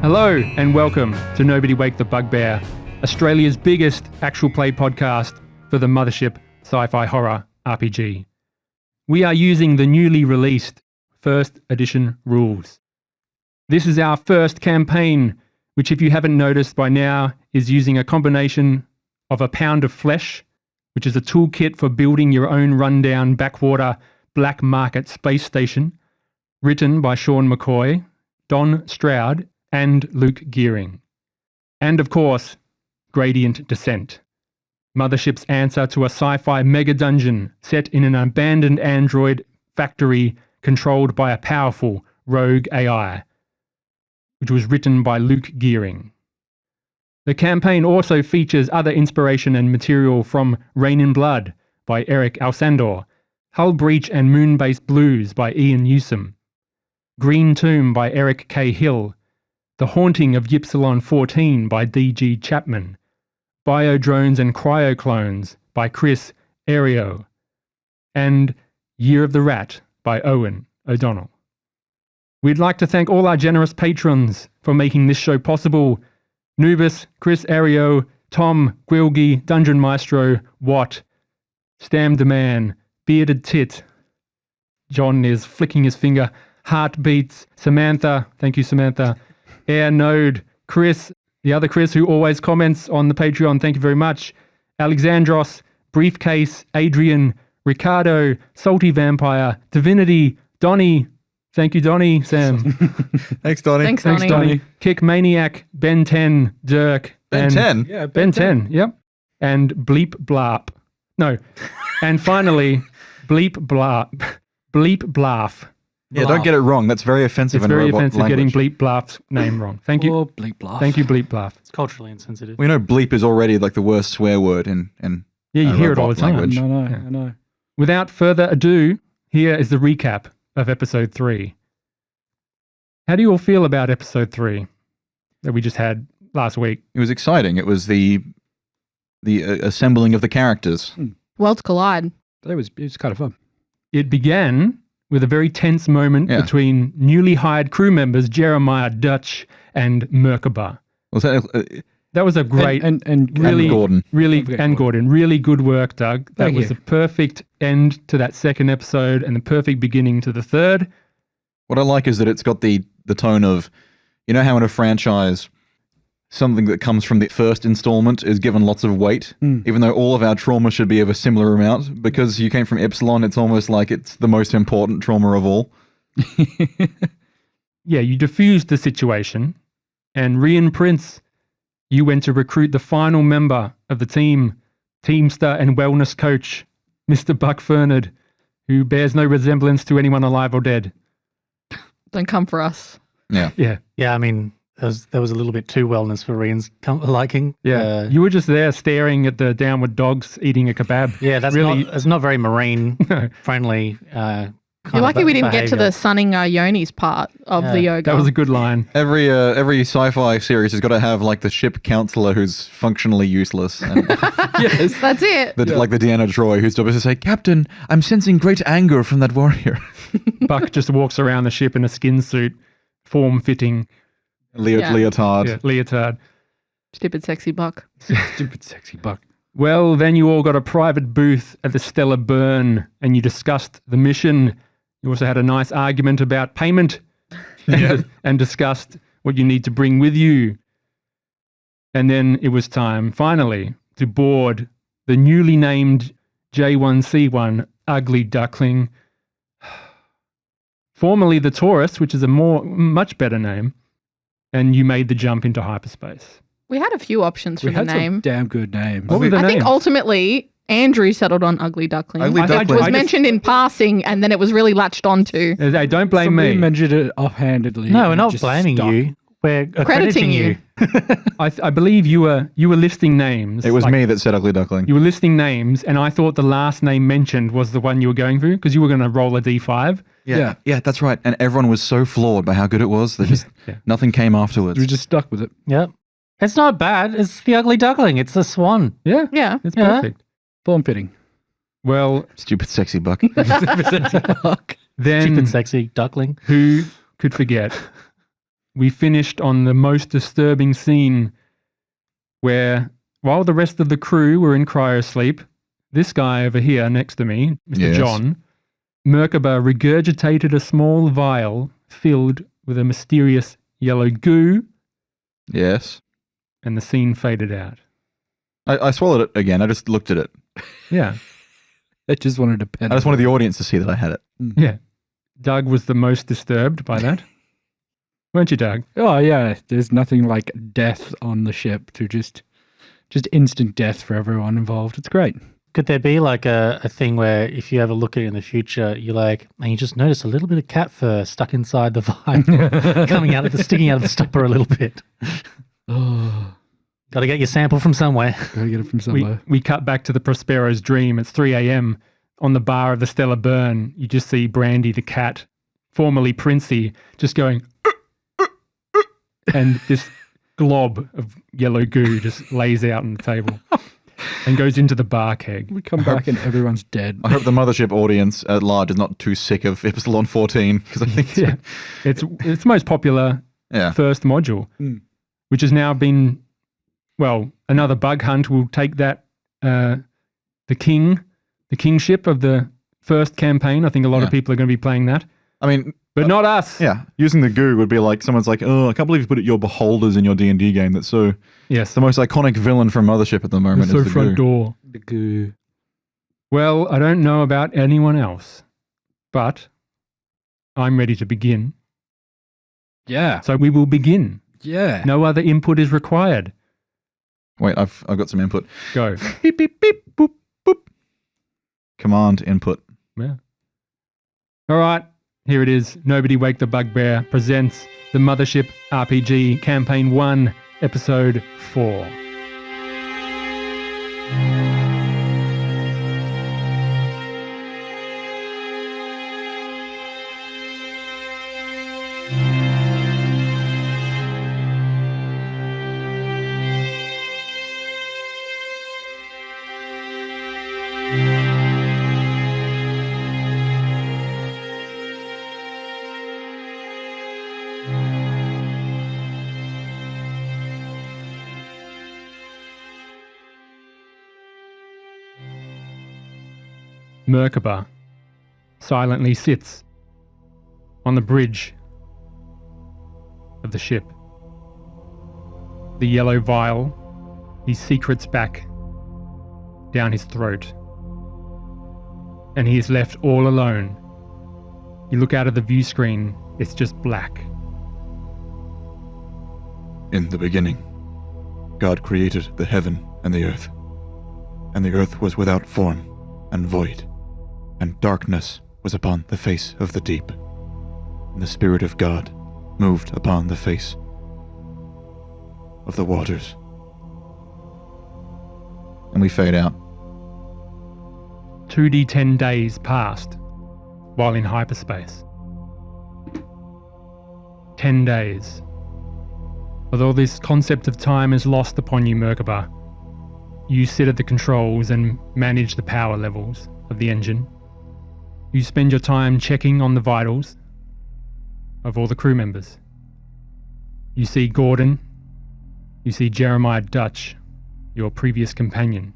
Hello and welcome to Wake the Bugbear, Australia's biggest actual play podcast for the Mothership Sci-Fi Horror RPG. We are using the newly released first edition rules. This is our first campaign, which if you haven't noticed by now, is using a combination of a pound of flesh, which is a toolkit for building your own rundown backwater black market space station, written by Sean McCoy, Don Stroud, and Luke Gearing. And of course, Gradient Descent, Mothership's answer to a sci-fi Megadungeon set in an abandoned android factory controlled by a powerful rogue AI, which was written by Luke Gearing. The campaign also features other inspiration and material from Rain in Blood by Eric Alsandor, Hull Breach and Moonbase Blues by Ian Newsom, Green Tomb by Eric K. Hill, The Haunting of Ypsilon 14 by D.G. Chapman, Biodrones and Cryoclones by Chris Ario, and Year of the Rat by Owen O'Donnell. We'd like to thank all our generous patrons for making this show possible: Nubis, Chris Ario, Tom, Gwilgi, Dungeon Maestro, Watt, Stam the Man, Bearded Tit, John is flicking his finger, Heartbeats, Samantha, thank you Samantha, Air Node, Chris, the other Chris who always comments on the Patreon, thank you very much, Alexandros, Briefcase, Adrian, Ricardo, Salty Vampire, Divinity, Donnie, thank you Donnie, Sam. Thanks Donnie. Thanks Thanks Donnie. Kick Maniac, Ben 10, Dirk. Ben 10? Yeah, Ben 10, yep. And Bleep Blarp. No. And finally, Bleep Blarp. Bleep Blarf. Yeah, don't get it wrong. That's very offensive It's in very robot offensive language. getting Bleep Blarf's name wrong. Thank you. Or bleep bluff. Thank you, Bleep Blarf. It's culturally insensitive. We know bleep is already like the worst swear word in Yeah, you hear it all the robot time. language. I know. Without further ado, here is the recap of episode 3. How do you all feel about episode 3 that we just had last week? It was exciting. It was the assembling of the characters. Worlds collide. It was kind of fun. It began with a very tense moment between newly hired crew members Jeremiah Dutch and Merkaba. Was that That was a great and really, Gordon. really, Okay, and Gordon, really good work, Doug. That Thank was you. the perfect end to that second episode and the perfect beginning to the third. What I like is that it's got the tone of, you know how in a franchise, something that comes from the first installment is given lots of weight, even though all of our trauma should be of a similar amount. Because you came from Epsilon, it's almost like it's the most important trauma of all. Yeah, you diffused the situation, and Rian Prince, you went to recruit the final member of the team, Teamster and wellness coach, Mr. Buck Fernard, who bears no resemblance to anyone alive or dead. Don't come for us. Yeah. Yeah, Yeah, I mean, there was a little bit too wellness for Rian's liking. yeah. You were just there staring at the downward dogs eating a kebab. Yeah, that's really. it's not very marine friendly. You're lucky we didn't get to the sunning our yonis part of the yoga. That was a good line. Every sci-fi series has got to have like the ship counselor who's functionally useless. And Yes. That's it. like the Deanna Troy, whose job is to say, "Captain, I'm sensing great anger from that warrior." Buck just walks around the ship in a skin suit, form-fitting Yeah. Leotard. leotard. Stupid sexy buck. Stupid sexy Buck. Well, then you all got a private booth at the Stellar Burn and you discussed the mission. You also had a nice argument about payment and discussed what you need to bring with you. And then it was time, finally, to board the newly named J1C1 Ugly Duckling, formerly the Taurus, which is a much better name, and you made the jump into hyperspace. We had a few options for We the had some name. damn good names. What were the I think names? ultimately Andrew settled on Ugly Duckling. Ugly Which Duckling. was mentioned in passing and then it was really latched onto. Hey, don't blame Somebody me. mentioned it offhandedly. No, we're and not just blaming stuck. you. We're Crediting accrediting you. you. I believe you were listing names. It was like, me that said ugly duckling. You were listing names, and I thought the last name mentioned was the one you were going through because you were going to roll a d5. Yeah, that's right. And everyone was so flawed by how good it was that just Yeah. nothing came afterwards. We just stuck with it. Yep. It's not bad. It's the ugly duckling. It's the swan. Yeah, Yeah. it's Yeah. perfect. Form fitting. Well, Stupid sexy buck. then Stupid, sexy duckling. who could forget we finished on the most disturbing scene where, while the rest of the crew were in cryosleep, this guy over here next to me, Mr. Yes. John, Merkaba regurgitated a small vial filled with a mysterious yellow goo, Yes. and the scene faded out. I swallowed it again. I just looked at it. Yeah, I just wanted to pen. I just wanted the audience to see that I had it. yeah. Doug was the most disturbed by that. Weren't you, Doug? Oh yeah, there's nothing like death on the ship to just instant death for everyone involved. It's great. Could there be like a thing where if you ever look at it in the future, you're like, and you just notice a little bit of cat fur stuck inside the vial, sticking out of the stopper a little bit. Oh, Got to get your sample from somewhere. gotta get it from somewhere. We cut back to the Prospero's dream. It's 3 a.m. On the bar of the Stellar Burn, you just see Brandy the cat, formerly Princey, just going, and this glob of yellow goo just lays out on the table and goes into the bar keg. We come back and everyone's dead. I hope the Mothership audience at large is not too sick of Epsilon 14 because I think Yeah, it's the most popular yeah. first module, which has now been, well, another bug hunt will take that, the kingship of the first campaign. I think a lot of people are going to be playing that, I mean, but not us. yeah, using the goo would be like someone's like, oh, I can't believe you put your beholders in your D&D game. That's so. Yes, The most iconic villain from Mothership at the moment so is the front goo. door. The goo. Well, I don't know about anyone else, but I'm ready to begin. Yeah. So we will begin. Yeah. No other input is required. Wait, I've got some input. Go. Beep, beep, beep, boop, boop. Command input. Yeah. All right, here it is. Nobody Wake the Bugbear presents the Mothership RPG Campaign 1, Episode 4. Merkaba silently sits on the bridge of the ship. The yellow vial, his secrets back down his throat. And he is left all alone. You look out of the view screen, it's just black. In the beginning, God created the heaven and the earth was without form and void, and darkness was upon the face of the deep, and the Spirit of God moved upon the face of the waters. And we fade out. 2d10 days passed while in hyperspace. 10 days. Although this concept of time is lost upon you, Merkaba, you sit at the controls and manage the power levels of the engine. You spend your time checking on the vitals of all the crew members. You see Gordon. You see Jeremiah Dutch, your previous companion.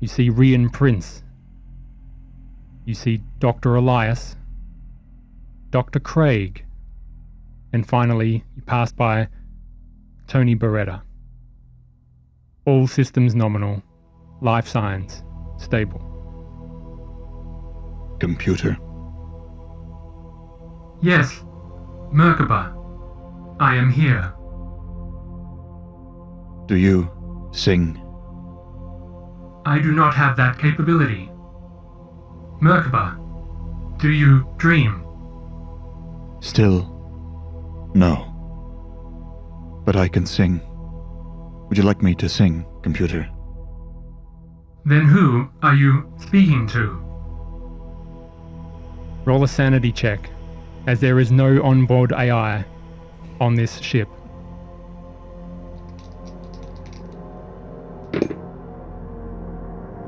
You see Rian Prince. You see Dr. Elias, Dr. Craig, and finally you pass by Tony Beretta. All systems nominal, life signs stable. Computer. Yes, Merkaba, I am here. Do you sing? I do not have that capability. Merkaba, do you dream? Still, no. But I can sing. Would you like me to sing, computer? Then who are you speaking to? Roll a sanity check, as there is no onboard AI on this ship.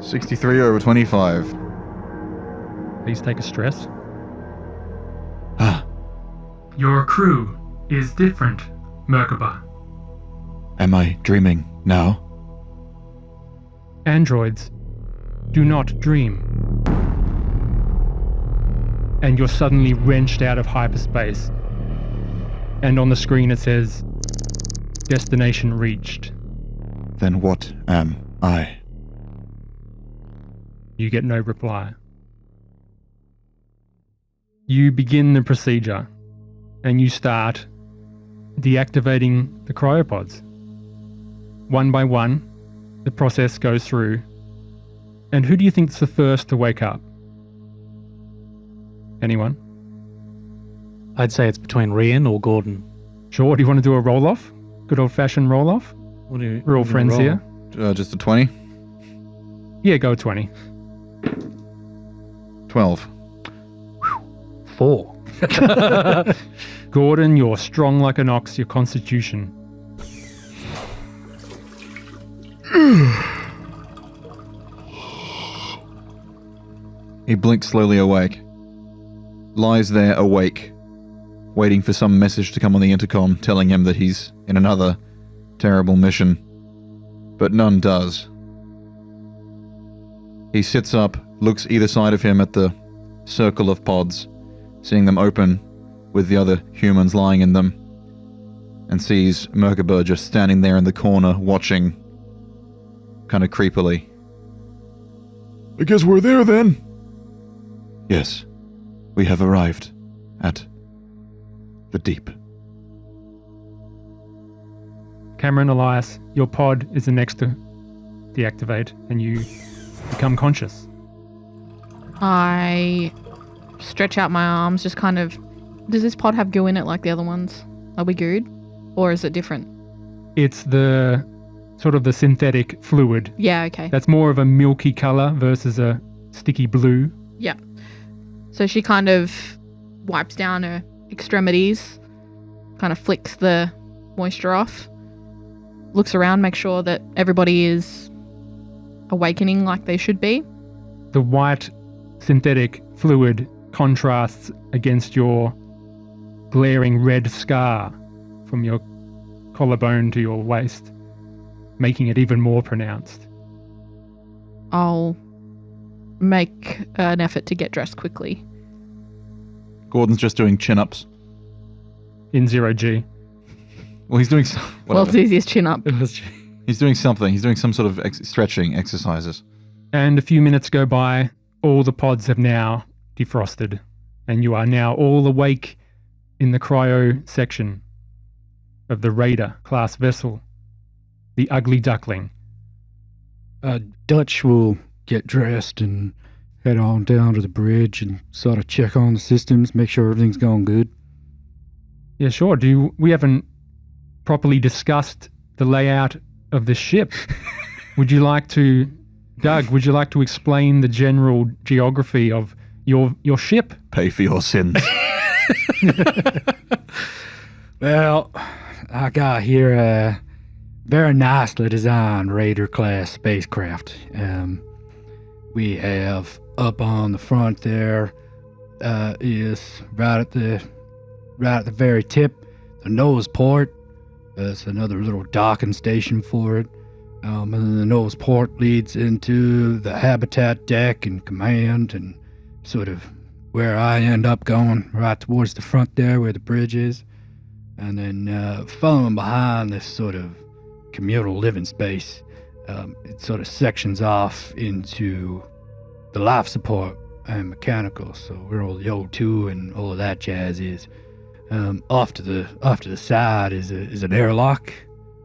(63/25). Please take a stress. Ah, Your crew is different, Merkaba. Am I dreaming now? Androids do not dream. And you're suddenly wrenched out of hyperspace. And on the screen it says, destination reached. Then what am I? You get no reply. You begin the procedure, and you start deactivating the cryopods. One by one, the process goes through. And who do you think's the first to wake up? Anyone? I'd say it's between Rian or Gordon. Sure, do you want to do a roll-off? Good old-fashioned roll-off? What do you, We're all friends here. Just a 20? Yeah, go 20. 12. 4. Gordon, you're strong like an ox, your constitution. He blinks slowly awake. Lies there awake, waiting for some message to come on the intercom telling him that he's in another terrible mission. But none does. He sits up, looks either side of him at the circle of pods, seeing them open with the other humans lying in them, and sees Merkaba just standing there in the corner watching, kind of creepily. I guess we're there then. Yes, we have arrived at the deep. Cameron, Elias, your pod is the next to deactivate, and you become conscious. I stretch out my arms, just kind of... Does this pod have goo in it like the other ones? Are we good? Or is it different? It's the sort of the synthetic fluid. Yeah, okay. That's more of a milky color versus a sticky blue. Yeah. So she kind of wipes down her extremities, kind of flicks the moisture off, looks around, makes sure that everybody is awakening like they should be. The white synthetic fluid contrasts against your glaring red scar from your collarbone to your waist, making it even more pronounced. I'll make an effort to get dressed quickly. Gordon's just doing chin-ups. In 0G. Well, he's doing Well, it's easiest chin up. He's doing something. He's doing some sort of stretching exercises. And a few minutes go by, all the pods have now defrosted, and you are now all awake in the cryo section of the Raider class vessel, the Ugly Duckling. Dutch will get dressed and head on down to the bridge and sort of check on the systems, make sure everything's going good. Yeah, sure. We haven't properly discussed the layout of the ship. Would you like to, Doug, would you like to explain the general geography of your ship? Pay for your sins. Well, I got here a very nicely designed Raider class spacecraft. We have up on the front there is right at the very tip, the nose port. That's another little docking station for it. And then the nose port leads into the habitat deck and command, and sort of where I end up going, right towards the front there where the bridge is. And then following behind this sort of communal living space, it sort of sections off into the life support and mechanical. So where all the O2 and all of that jazz is. Off to the side is an airlock,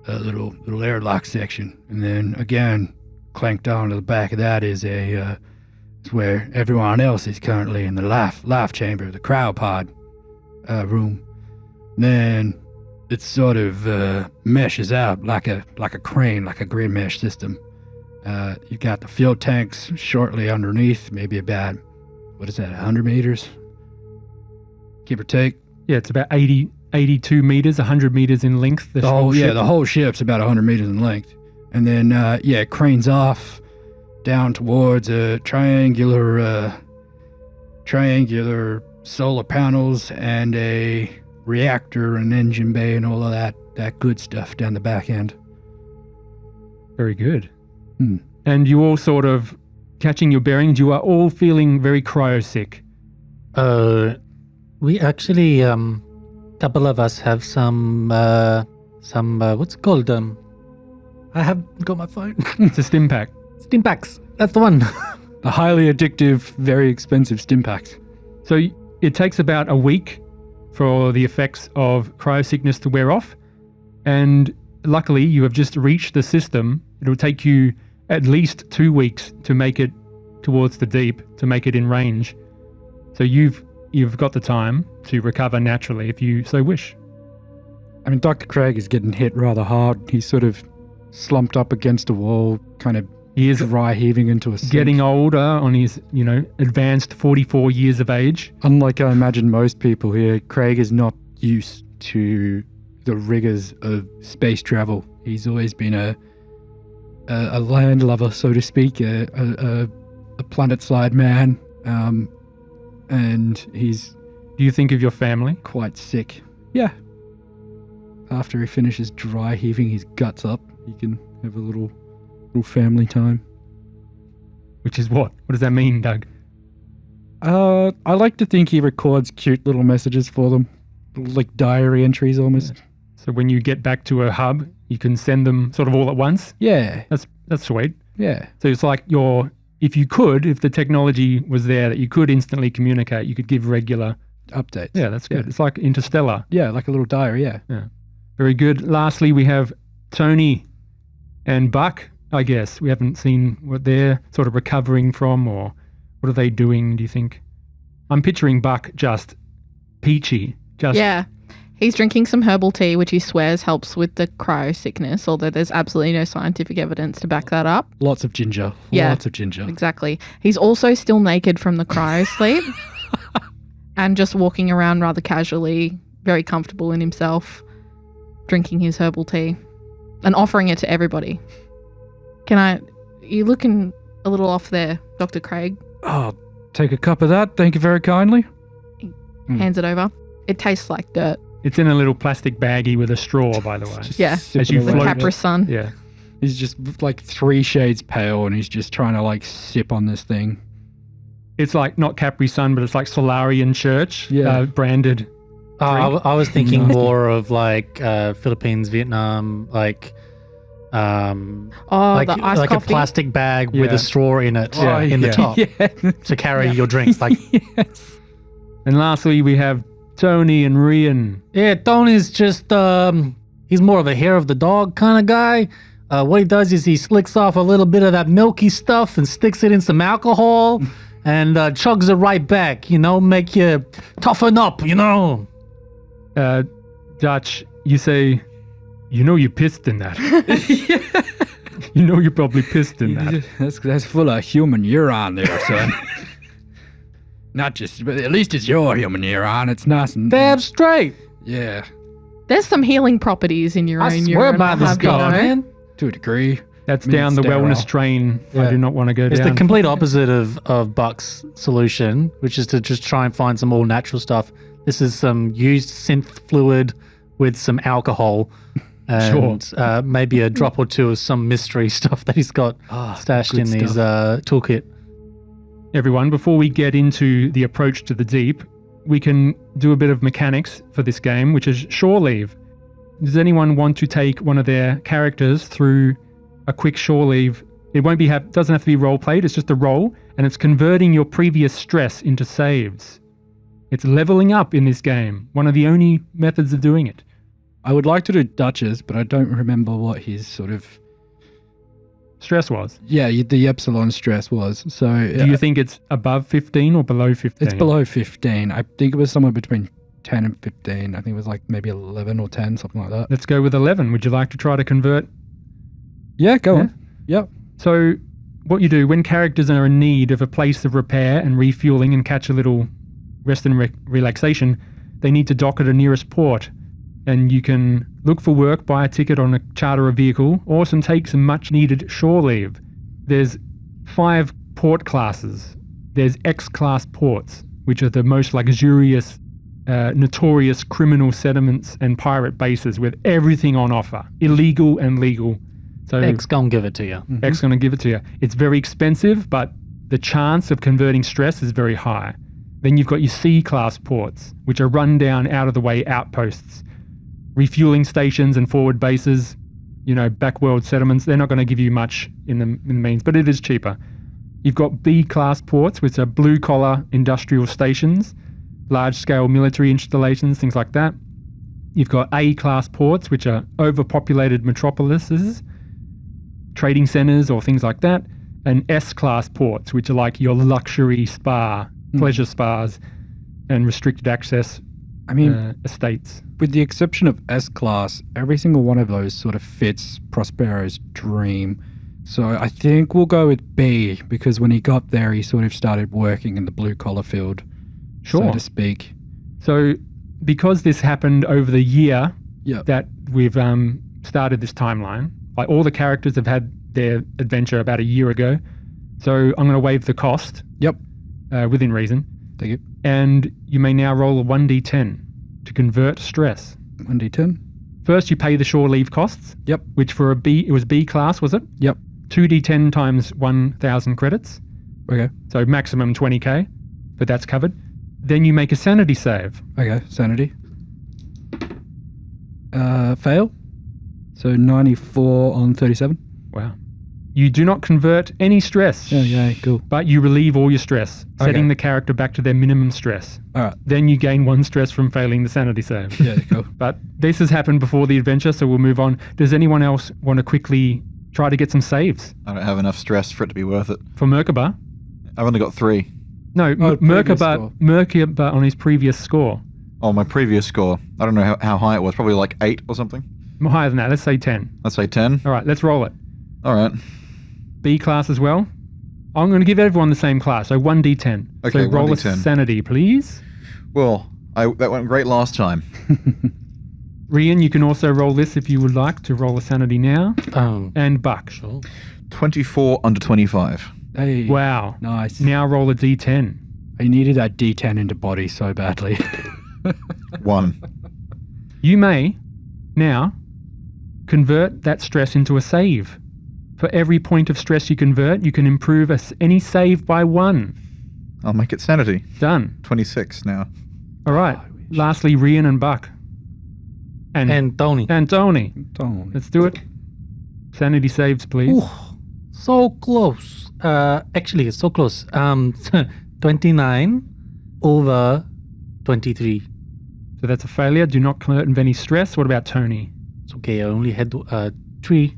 a little airlock section, and then again clanked on to the back of that is it's where everyone else is currently in the life chamber, the cryopod room. Then it sort of meshes out like a crane, like a grid mesh system. You got the fuel tanks shortly underneath, maybe about 100 meters, give or take. Yeah, it's about 82 meters, 100 meters in length. The whole ship's about 100 meters in length. And then, it cranes off down towards triangular solar panels and a reactor and engine bay and all of that good stuff down the back end. Very good. Hmm. And you all sort of catching your bearings. You are all feeling very cryo-sick. We actually, couple of us have some, what's it called? I haven't got my phone. It's a stim pack. Stim packs. That's the one. The highly addictive, very expensive stim packs. So it takes about a week for the effects of cryo-sickness to wear off. And luckily, you have just reached the system. It'll take you at least 2 weeks to make it towards the deep, to make it in range. So you've got the time to recover naturally if you so wish. I mean, Dr. Craig is getting hit rather hard. He's sort of slumped up against a wall, kind of He is dry heaving into a sink. getting older on his, advanced 44 years of age. Unlike I imagine most people here, Craig is not used to the rigors of space travel. He's always been a land lover, so to speak, a planet-side man, and he's Do you think of your family? quite sick. Yeah. After he finishes dry heaving his guts up, he can have a little family time. Which is what? What does that mean, Doug? I like to think he records cute little messages for them, like diary entries almost. So when you get back to a hub, you can send them sort of all at once? Yeah, That's sweet. yeah. So it's like if the technology was there that you could instantly communicate, you could give regular. Updates. Yeah, that's good. Yeah. It's like Interstellar. Yeah, like a little diary, yeah. Very good. Lastly, we have Tony and Buck, I guess. We haven't seen what they're sort of recovering from, or what are they doing, do you think? I'm picturing Buck just peachy. Yeah. He's drinking some herbal tea, which he swears helps with the cryo sickness, although there's absolutely no scientific evidence to back that up. Lots of ginger. Yeah. Lots of ginger. Exactly. He's also still naked from the cryo sleep and just walking around rather casually, very comfortable in himself, drinking his herbal tea and offering it to everybody. You're looking a little off there, Dr. Craig. Oh, take a cup of that. Thank you very kindly. Hands it over. It tastes like dirt. It's in a little plastic baggie with a straw, by the way. Yeah. As you The float. Capra Sun. Yeah. He's just like 3 shades pale and he's just trying to like sip on this thing. It's like not Capri Sun, but it's like Solarian Church branded. I was thinking more of like Philippines, Vietnam, like The iced like coffee. a plastic bag with Yeah. a straw in it Yeah. in the top Yeah. to carry your drinks. Like, Yes. And lastly, we have Tony and Rian. yeah, Tony's just he's more of a hair of the dog kind of guy. What he does is he slicks off a little bit of that milky stuff and sticks it in some alcohol and chugs it right back, make you toughen up, Dutch, you say, you pissed in that. You're probably pissed in that. That's full of human urine there, son. Not just, but at least it's your human urine. It's nice and Damn straight. yeah, There's some healing properties in your I own swear urine. by this have you guy, know? man. to a degree. That's I mean, down it's the sterile. wellness train. I Yeah. do not want to go It's down. the complete opposite of Buck's solution, which is to just try and find some all natural stuff. This is some used synth fluid with some alcohol and maybe a drop or two of some mystery stuff that he's got stashed good in his stuff. toolkit. Everyone, before we get into the approach to the deep, we can do a bit of mechanics for this game, which is shore leave. Does anyone want to take one of their characters through a quick shore leave? It doesn't have to be role played, it's just a roll, and it's converting your previous stress into saves. It's leveling up in this game, one of the only methods of doing it. I would like to do Dutch's, but I don't remember what his sort of Stress was. the epsilon stress was. So Do you think it's above 15 or below 15? it's below 15. I think it was somewhere between 10 and 15. I think it was like maybe 11 or 10, something like that. Let's go with 11. Would you like to try to convert? Yeah, go on. Yep. So what you do when characters are in need of a place of repair and refueling and catch a little rest and relaxation, they need to dock at a nearest port. And you can look for work, buy a ticket on a charter a vehicle, or take some much needed shore leave. There's 5 port classes. There's X-class ports, which are the most luxurious notorious criminal settlements and pirate bases with everything on offer, illegal and legal. So X gonna give it to you. X going to give it to you. It's very expensive, but the chance of converting stress is very high. Then you've got your C-class ports, which are run-down, out-of-the-way outposts. Refueling stations and forward bases, backworld settlements, they're not going to give you much in the means, but it is cheaper. You've got B-class ports, which are blue-collar industrial stations, large-scale military installations, things like that. You've got A-class ports, which are overpopulated metropolises, trading centers or things like that, and S-class ports, which are like your luxury spa, pleasure spas, and restricted access estates. With the exception of S-Class, every single one of those sort of fits Prospero's dream. So I think we'll go with B, because when he got there, he sort of started working in the blue-collar field, so to speak. So because this happened over the year that we've started this timeline, like all the characters have had their adventure about a year ago, so I'm going to waive the cost. Yep. Within reason. Thank you. And you may now roll a 1d10 to convert stress. 1d10. First, you pay the shore leave costs. Yep. Which for a B, it was B class, was it? Yep. 2d10 times 1,000 credits. Okay. So maximum 20k, but that's covered. Then you make a sanity save. Okay, sanity. Fail. So 94 on 37. Wow. You do not convert any stress. Oh, yeah, cool. But you relieve all your stress, setting Okay. the character back to their minimum stress. All right. Then you gain 1 stress from failing the sanity save. Yeah, cool. But this has happened before the adventure, so we'll move on. Does anyone else want to quickly try to get some saves? I don't have enough stress for it to be worth it. For Merkaba? I've only got 3. No, previous score. Merkaba on his previous score. Oh, my previous score. I don't know how high it was. Probably like 8 or something. Higher than that, let's say 10. Let's say 10. All right, let's roll it. All right. B class as well. I'm going to give everyone the same class, so 1d10. Okay, so roll 1d10. a sanity, please. Well, that went great last time. Rian, you can also roll this if you would like to roll a sanity now. And Buck. Sure. 24 under 25. Hey. Wow. Nice. Now roll a d10. I needed that D10 into body so badly. 1. You may now convert that stress into a save. For every point of stress you convert, you can improve any save by 1. I'll make it sanity. Done. 26 now. All right. Lastly, Rian and Buck. And Tony. And Tony. Don't. Let's do it. Sanity saves, please. Ooh, so close. Actually, it's so close. 29 over 23. So that's a failure. Do not convert any stress. What about Tony? It's okay. I only had 3.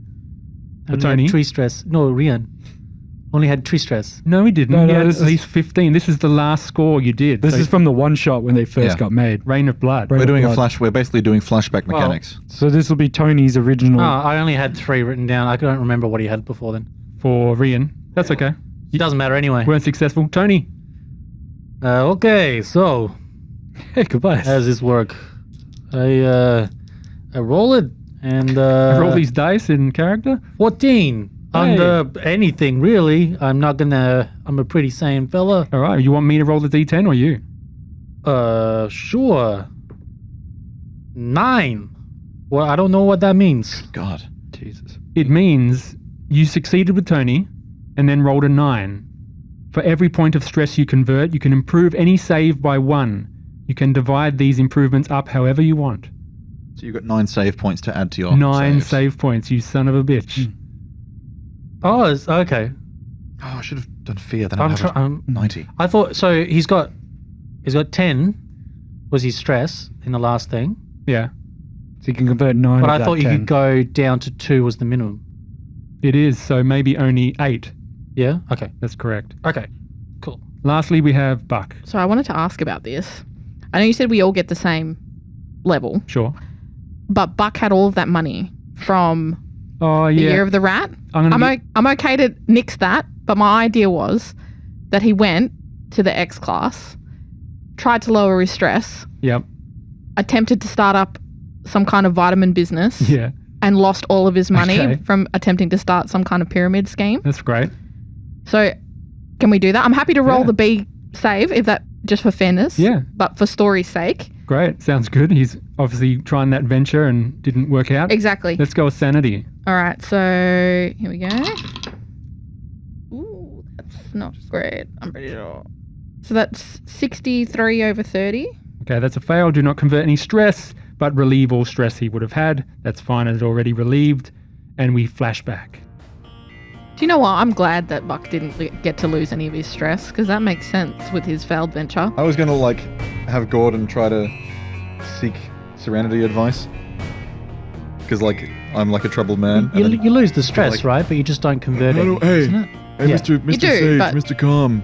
Tony? 3 stress. No, Rian. Only had 3 stress. No, he didn't. No, he had this at least 15. This is the last score you did. This So is from the one shot when they first got made. Rain of Blood. Rain We're of doing Blood. We're basically doing flashback mechanics. So this will be Tony's original. Oh, I only had 3 written down. I don't remember what he had before then. For Rian. That's okay. It doesn't matter anyway. Weren't successful. Tony. Okay, so Hey, goodbye. how does this work? I roll it and roll these dice in character. 14 under anything really. I'm a pretty sane fella. All right. You want me to roll the d10 or you? Sure. 9. Well, I don't know what that means. God. Jesus. It means you succeeded with Tony and then rolled a 9. For every point of stress you convert, you can improve any save by 1. You can divide these improvements up however you want. So you've got 9 save points to add to your 9 saves. save points, you son of a bitch. Oh, it's okay. Oh, I should have done fear. Then I'm I'd have 90. I thought so. He's got 10. Was his stress in the last thing? Yeah, So you can convert 9 But of I that thought you 10. could go down to 2 was the minimum. it is. So maybe only 8. Yeah. Okay. That's correct. Okay. Cool. Lastly, we have Buck. So I wanted to ask about this. I know you said we all get the same level, Sure. but Buck had all of that money from Oh, the yeah. Year of the Rat. I'm gonna I'm okay to nix that, but my idea was that he went to the X class, tried to lower his stress, Yep. attempted to start up some kind of vitamin business, Yeah, and lost all of his money Okay. from attempting to start some kind of pyramid scheme. that's great. So can we do that? I'm happy to roll Yeah. the B save if that just for fairness. Yeah. But for story's sake, Great. Sounds good. He's obviously trying that venture and didn't work out. Exactly. Let's go with sanity. All right, so here we go. Ooh, that's not great, I'm pretty sure. So that's 63 over 30. Okay, that's a fail. Do not convert any stress, but relieve all stress he would have had. That's fine. It's already relieved. And we flash back. Do you know what? I'm glad that Buck didn't get to lose any of his stress, because that makes sense with his failed venture. I was going to like have Gordon try to seek Serenity advice. Because like I'm like a troubled man. You, and then- you lose the stress, like- right? But you just don't convert No, it, no, hey. isn't it? Hey, Yeah. Mr. You do, Sage, but- Mr. Calm.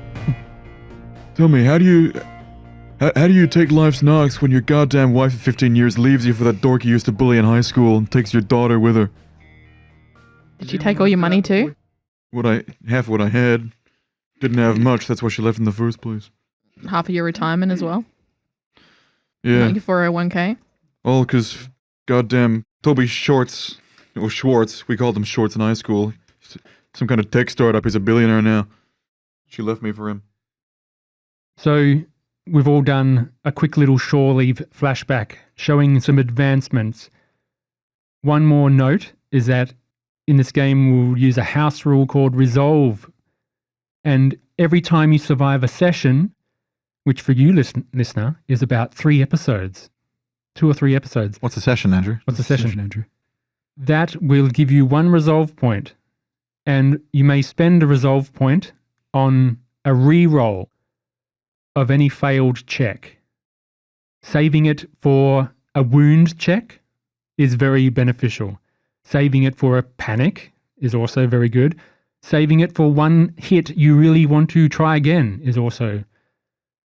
Tell me, how do you take life's knocks when your goddamn wife of 15 years leaves you for that dork you used to bully in high school and takes your daughter with her? Did she take all your money too? Half what I had. Didn't have much, that's why she left in the first place. Half of your retirement as well? Yeah, Not your 401k? all because goddamn Toby Schwartz, we called him Shorts in high school. Some kind of tech startup, he's a billionaire now. She left me for him. So we've all done a quick little shore leave flashback showing some advancements. One more note is that in this game we'll use a house rule called Resolve. And every time you survive a session, which for you, listener, is about 3 episodes, 2 or 3 episodes. What's a session, Andrew? What's a session? Andrew? That will give you 1 resolve point. And you may spend a resolve point on a re-roll of any failed check. Saving it for a wound check is very beneficial. Saving it for a panic is also very good. Saving it for 1 hit you really want to try again is also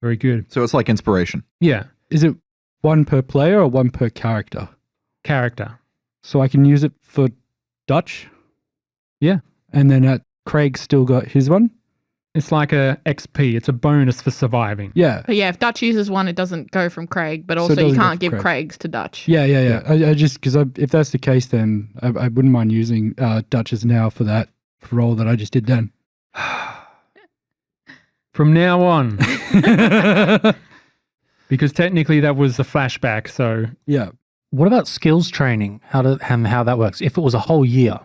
very good. So it's like inspiration. Yeah, Is it 1 per player or 1 per character? character. So I can use it for Dutch? Yeah. And then Craig still got his one? It's like a XP. It's a bonus for surviving. Yeah. But yeah, if Dutch uses one, it doesn't go from Craig, but So it also you doesn't go can't from give Craig. Craig's to Dutch. Yeah. I just, because if that's the case, then I wouldn't mind using Dutch's now for that role that I just did then. From now on, because technically that was a flashback, so Yeah. What about skills training? How that works? If it was a whole year,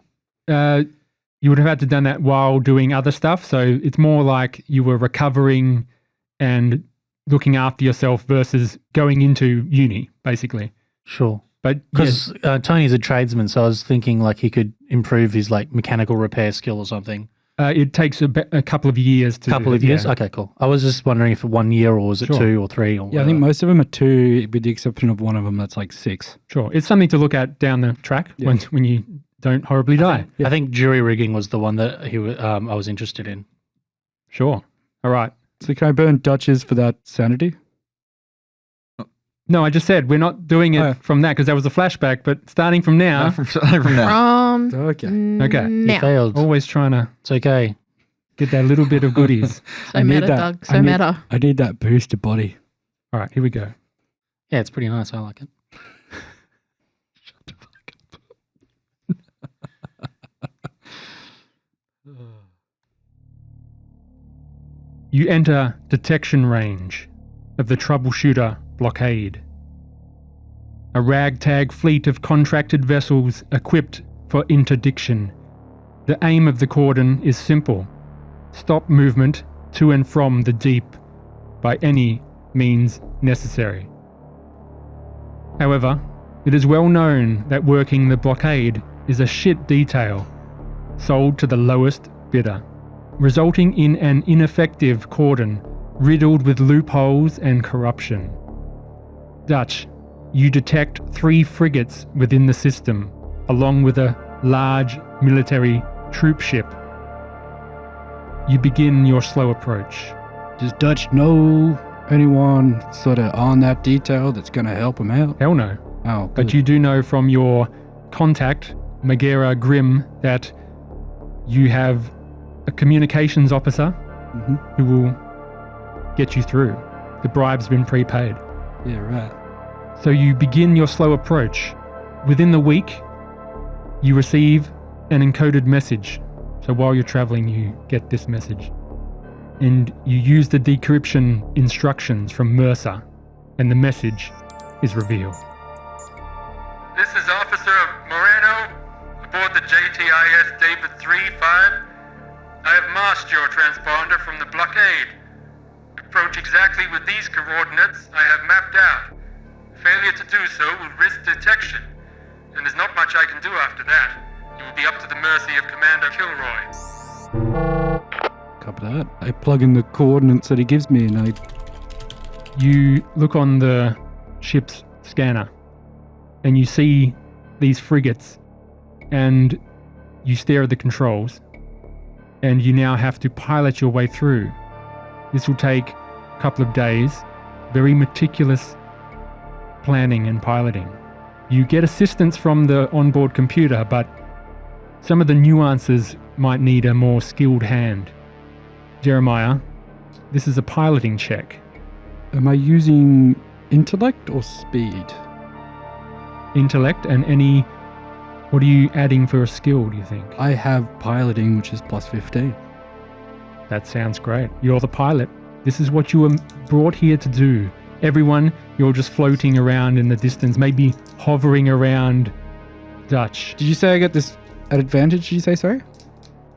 you would have had to done that while doing other stuff. So it's more like you were recovering and looking after yourself versus going into uni, basically. sure. But Because Tony's a tradesman, so I was thinking like he could improve his like mechanical repair skill or something. it takes a couple of years to Couple do of it, years. yeah. Okay, cool. I was just wondering if 1 year or was it Sure. 2 or 3 or Yeah, I think most of them are 2, with the exception of one of them that's like 6. Sure. It's something to look at down the track Yeah. when you don't horribly die. I think jury rigging was the one that I was interested in. Sure. All right. So can I burn Dutch's for that sanity? No, I just said we're not doing it Oh. from that because that was a flashback, but starting from now, From now. Okay. Okay. You Now. failed. always trying to It's okay. get that little bit of goodies. So I need meta, that. Doug. I So need- meta. I need that booster body. All right, here we go. Yeah, it's pretty nice. I like it. You enter detection range of the troubleshooter blockade. A ragtag fleet of contracted vessels equipped for interdiction. The aim of the cordon is simple. Stop movement to and from the deep by any means necessary. However, it is well known that working the blockade is a shit detail, sold to the lowest bidder, resulting in an ineffective cordon riddled with loopholes and corruption. Dutch, you detect 3 frigates within the system, along with a large military troop ship. You begin your slow approach. Does Dutch know anyone sort of on that detail that's going to help him out? Hell no. Oh, But good. you do know from your contact, Megara Grimm, that you have a communications officer Mhm. who will get you through. The bribe's been prepaid. Yeah, right. So you begin your slow approach. Within the week, you receive an encoded message. So while you're traveling, you get this message. And you use the decryption instructions from Mercer. And the message is revealed. This is Officer Moreno aboard the JTIS David 3-5. I have masked your transponder from the blockade. Approach exactly with these coordinates I have mapped out. Failure to do so will risk detection, and there's not much I can do after that. It will be up to the mercy of Commander Kilroy. Copy that. I plug in the coordinates that he gives me and I... You look on the ship's scanner and you see these frigates, and you stare at the controls, and you now have to pilot your way through. This will take a couple of days, very meticulous planning and piloting. You get assistance from the onboard computer, but some of the nuances might need a more skilled hand. Jeremiah, this is a piloting check. Am I using intellect or speed? Intellect and any... What are you adding for a skill, do you think? I have piloting, which is plus 15. That sounds great. You're the pilot. This is what you were brought here to do. Everyone, you're just floating around in the distance, maybe hovering around Dutch. Did you say I get this at advantage, did you say, sorry?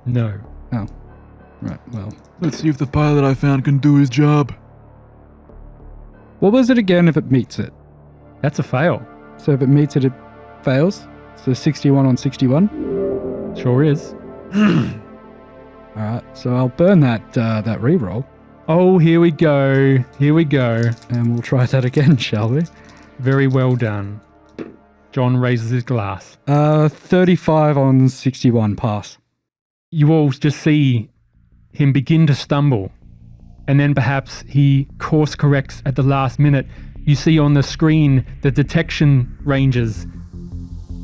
No. Oh. Right, well. Let's see if the pilot I found can do his job. What was it again if it meets it? That's a fail. So if it meets it, it fails? So 61 on 61? Sure is. Alright, so I'll burn that reroll. Oh, here we go. Here we go. And we'll try that again, shall we? Very well done. John raises his glass. 35 on 61, pass. You all just see him begin to stumble, and then perhaps he course corrects at the last minute. You see on the screen the detection ranges,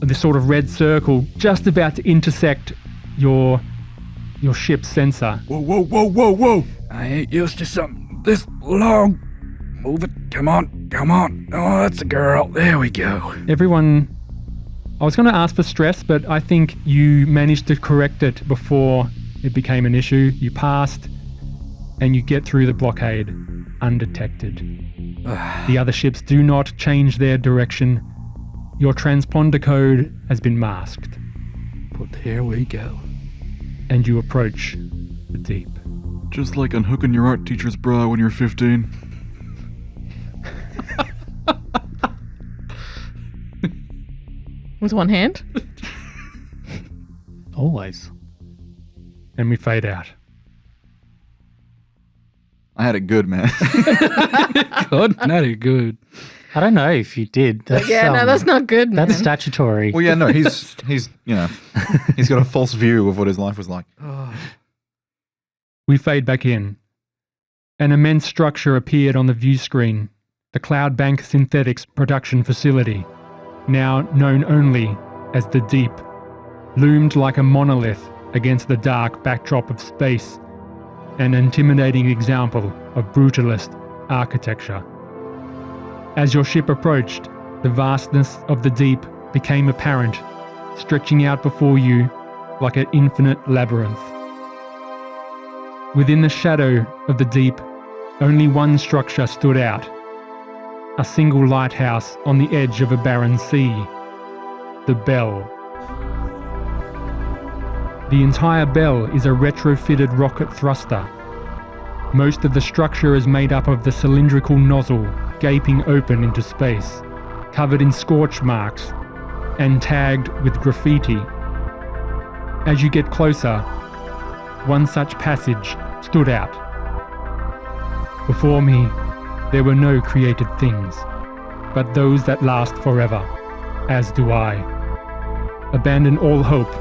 the sort of red circle just about to intersect your ship's sensor. Whoa, whoa, whoa, whoa, whoa! I ain't used to something this long. Move it. Come on. Come on. Oh, that's a girl. There we go. Everyone, I was going to ask for stress, but I think you managed to correct it before it became an issue. You passed, and you get through the blockade undetected. The other ships do not change their direction. Your transponder code has been masked. But here we go. And you approach the deep. Just like unhooking your art teacher's bra when you're 15. With one hand? Always. And we fade out. I had it good, man. Good? Not good. I don't know if you did. That's, No, that's not good, man. That's statutory. Well, yeah, no, he's he's got a false view of what his life was like. We fade back in. An immense structure appeared on the view screen, the Cloudbank Synthetics Production Facility, now known only as the Deep, loomed like a monolith against the dark backdrop of space, an intimidating example of brutalist architecture. As your ship approached, the vastness of the deep became apparent, stretching out before you like an infinite labyrinth. Within the shadow of the deep, only one structure stood out, a single lighthouse on the edge of a barren sea, the Bell. The entire Bell is a retrofitted rocket thruster. Most of the structure is made up of the cylindrical nozzle gaping open into space, covered in scorch marks and tagged with graffiti. As you get closer, one such passage stood out. Before me, there were no created things, but those that last forever, as do I. Abandon all hope,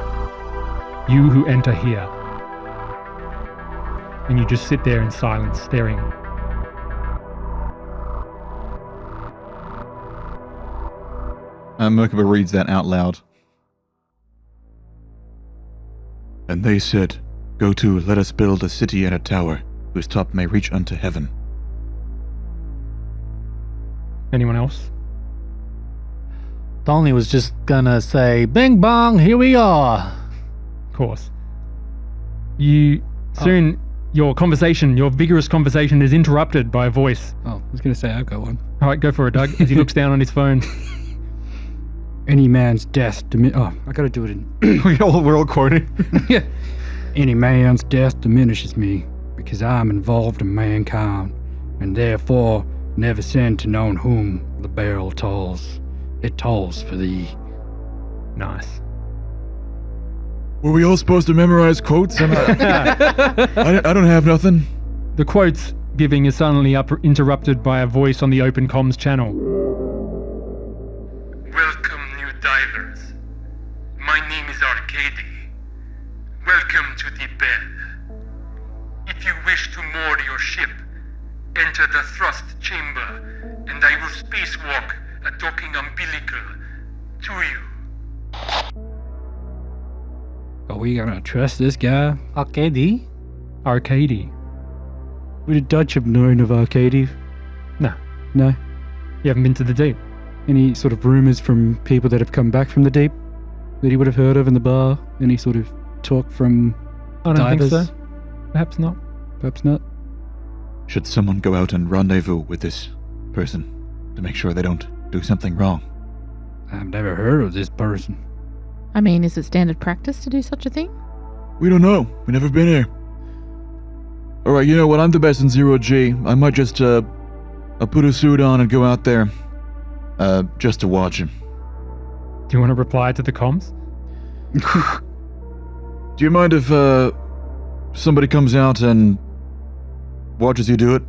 you who enter here. And you just sit there in silence, staring. Merkaba reads that out loud. And they said, "Go to, let us build a city and a tower, whose top may reach unto heaven." Anyone else? Donley was just gonna say, "Bing bong, here we are." Of course. You soon Your vigorous conversation is interrupted by a voice. Oh, I was going to say I've got one. All right, go for it, Doug, as he looks down on his phone. Any man's death Oh, I got to do it in... We're all quoting. Yeah. Any man's death diminishes me, because I'm involved in mankind, and therefore never send to known whom the bell tolls. It tolls for thee. Nice. Were we all supposed to memorize quotes? I don't have nothing. The quotes giving is suddenly interrupted by a voice on the open comms channel. Welcome, new divers. My name is Arcady. Welcome to the bed. If you wish to moor your ship, enter the thrust chamber, and I will spacewalk a docking umbilical to you. Are we going to trust this guy? Arcady? Arcady. Would a Dutch have known of Arcady? No. No? You haven't been to the deep. Any sort of rumors from people that have come back from the deep that he would have heard of in the bar? Any sort of talk from I don't divers? think so. Perhaps not. Perhaps not. Should someone go out and rendezvous with this person to make sure they don't do something wrong? I've never heard of this person. I mean, is it standard practice to do such a thing? We don't know. We never been here. Alright, you know what? I'm the best in 0G. I might just, I'll put a suit on and go out there. Just to watch him. Do you want to reply to the comms? Do you mind if, somebody comes out and watches you do it?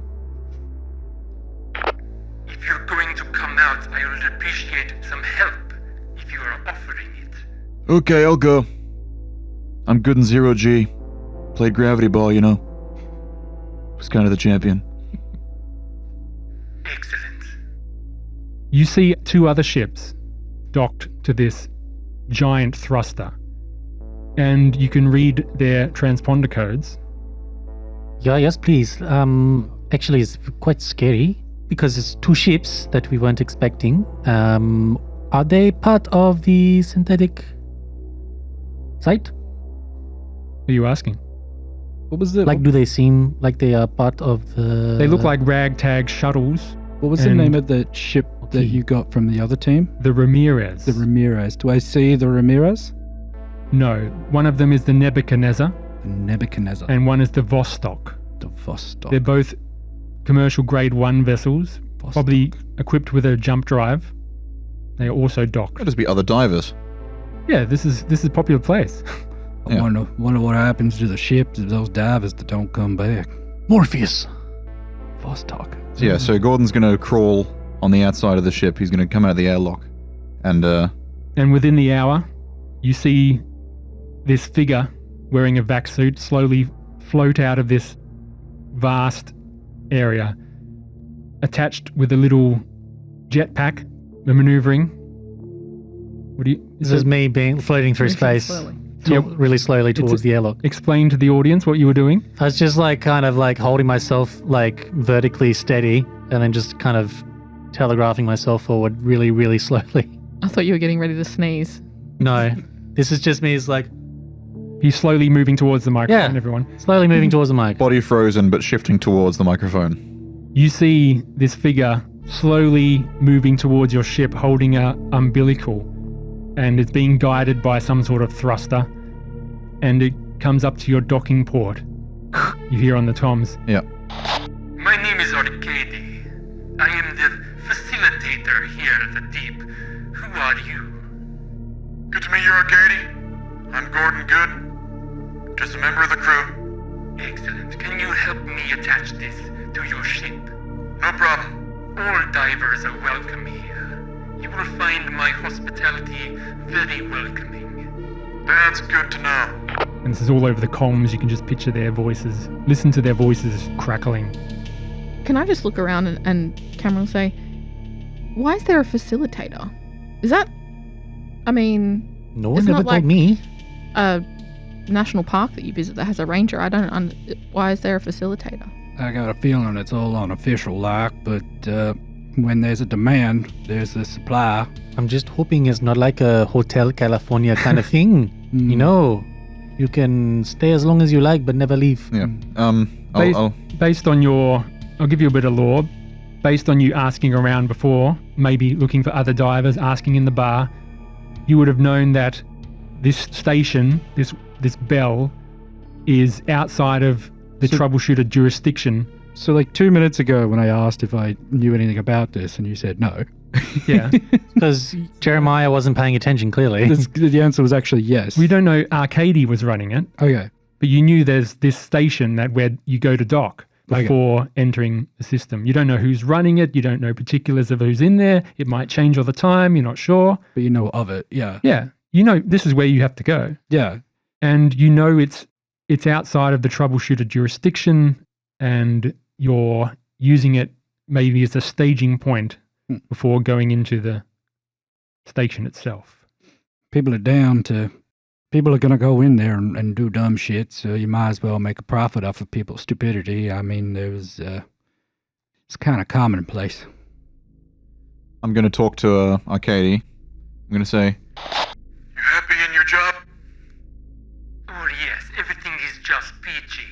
If you're going to come out, I would appreciate some help if you are offering it. Okay, I'll go. I'm good in 0G. Played Gravity Ball, you know. Was kind of the champion. Excellent. You see two other ships docked to this giant thruster, and you can read their transponder codes. Yeah, yes, please. Actually, it's quite scary because it's two ships that we weren't expecting. Are they part of the synthetic site? Are you asking? What was the Like, do they seem like they are part of the... They look like ragtag shuttles. What was the and- name of the ship that you got from the other team? The Ramirez. The Ramirez. Do I see the Ramirez? No, one of them is the Nebuchadnezzar, The Nebuchadnezzar. and one is the Vostok. the Vostok. They're both commercial grade 1 vessels, probably equipped with a jump drive. They are also docked. Could just be other divers. Yeah, this is a popular place. I Yeah. wonder what happens to the ships of those divers that don't come back. Morpheus. Vostok. So yeah, so Gordon's gonna crawl on the outside of the ship. He's gonna come out of the airlock. And And within the hour, you see this figure wearing a vac suit slowly float out of this vast area, attached with a little jetpack. The maneuvering. What do you? This is me being floating through space, really slowly towards the airlock. Explain to the audience what you were doing. I was just like kind of like holding myself like vertically steady and then just kind of telegraphing myself forward really, really slowly. I thought you were getting ready to sneeze. No, this is just me. It's like He's slowly moving towards the microphone, Yeah. everyone. slowly moving towards the mic. body frozen but shifting towards the microphone. You see this figure slowly moving towards your ship holding a umbilical, and it's being guided by some sort of thruster, and it comes up to your docking port. You hear on the toms. Yeah. My name is Arcady. I am the facilitator here at the deep. Who are you? Good to meet you, Arcady. I'm Gordon Good. Just a member of the crew. Excellent. Can you help me attach this to your ship? No problem. All divers are welcome here. You will find my hospitality very welcoming. That's good to know. And this is all over the comms. You can just picture their voices. Listen to their voices crackling. Can I just look around and Cameron will say, why is there a facilitator? Is that, I mean, No one It's ever not like- told me. a national park that you visit that has a ranger? I don't, why is there a facilitator? I got a feeling it's all unofficial like, but when there's a demand, there's a supply. I'm just hoping it's not like a Hotel California kind of thing. You know, You can stay as long as you like, but never leave. Yeah. Based on I'll give you a bit of lore. Based on you asking around before, maybe looking for other divers, asking in the bar, you would have known that this station, this bell, is outside of the troubleshooter jurisdiction. So like 2 minutes ago when I asked if I knew anything about this and you said no. Yeah. Because Jeremiah wasn't paying attention, clearly. The answer was actually yes. We don't know Arcady was running it, Okay. but you knew there's this station where you go to dock before entering the system. You don't know who's running it. You don't know particulars of who's in there. It might change all the time. You're not sure. But you know of it, yeah. Yeah. You know this is where you have to go. Yeah. And you know it's outside of the troubleshooter jurisdiction, and you're using it maybe as a staging point before going into the station itself. People are going to go in there and do dumb shit, so you might as well make a profit off of people's stupidity. I mean, it's kind of commonplace. I'm going to talk to Arcady. I'm going to say, You happy in your job? Oh yes, everything is just peachy.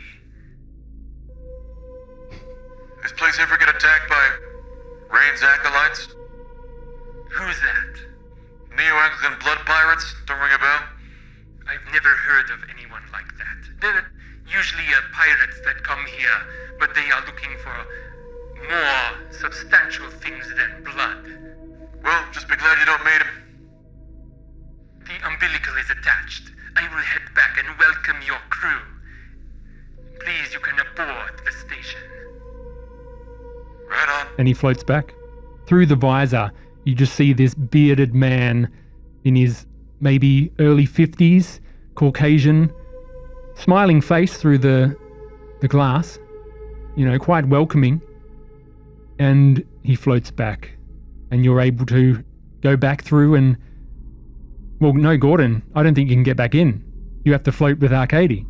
This place ever get attacked by Rain's acolytes? Who's that? Neo-Anglican blood pirates? Don't ring a bell? I've never heard of anyone like that. They're usually pirates that come here, but they are looking for more substantial things than blood. Well, just be glad you don't meet him. The umbilical is attached. I will head back and welcome your crew. Please, you can aboard the station. Right on. And he floats back. Through the visor, you just see this bearded man in his maybe early 50s, Caucasian, smiling face through the glass, quite welcoming. And he floats back. And you're able to go back through and... Well, no, Gordon, I don't think you can get back in. You have to float with Arcady.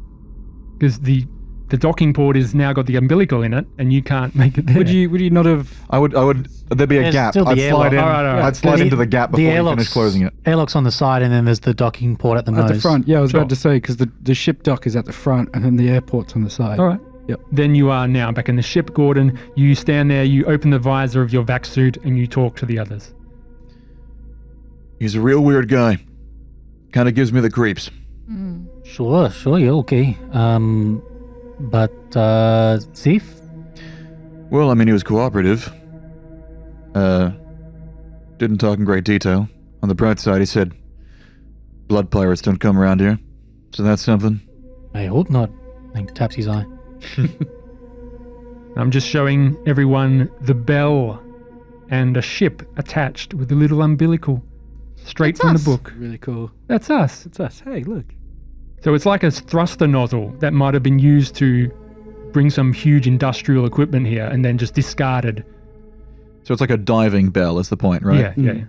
Because the docking port has now got the umbilical in it, and you can't make it there. Would you not have... I would. There'd be a There's gap. still the I'd slide in. airlock. All right. I'd slide into the gap before you finish closing it. Airlock's on the side, and then there's the docking port at the nose. At the front, yeah, I was Sure. about to say, because the ship dock is at the front, and then the airport's on the side. All right. Yep. Then you are now back in the ship, Gordon. You stand there, you open the visor of your vac suit, and you talk to the others. He's a real weird guy. Kind of gives me the creeps. Sure, yeah, okay. But safe? Well, I mean, he was cooperative. Didn't talk in great detail. On the bright side, he said, blood pirates don't come around here. So that's something. I hope not. He taps his eye. I'm just showing everyone the bell and a ship attached with a little umbilical. Straight That's from us. the book. Really cool. That's us. It's us. Hey, look. So it's like a thruster nozzle that might have been used to bring some huge industrial equipment here and then just discarded. So it's like a diving bell is the point, right? Yeah.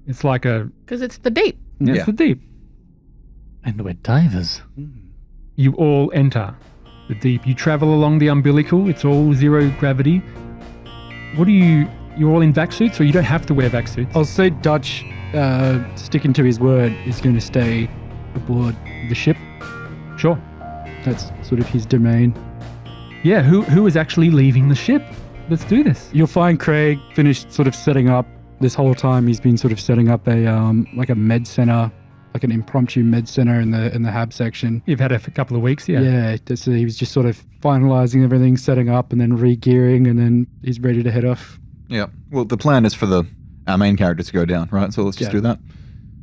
It's like Because it's the deep. it's the deep. And we're divers. You all enter the deep. You travel along the umbilical. It's all zero gravity. You're all in vac suits, or you don't have to wear vac suits? I'll say Dutch, sticking to his word, is going to stay aboard the ship. Sure. That's sort of his domain. Yeah, who is actually leaving the ship? Let's do this. You'll find Craig finished sort of setting up. This whole time he's been sort of setting up a med center, like an impromptu med center in the hab section. You've had it for a couple of weeks, yeah. Yeah, so he was just sort of finalizing everything, setting up, and then re-gearing, and then he's ready to head off. Yeah. Well, the plan is for our main characters to go down, right? So let's just do that.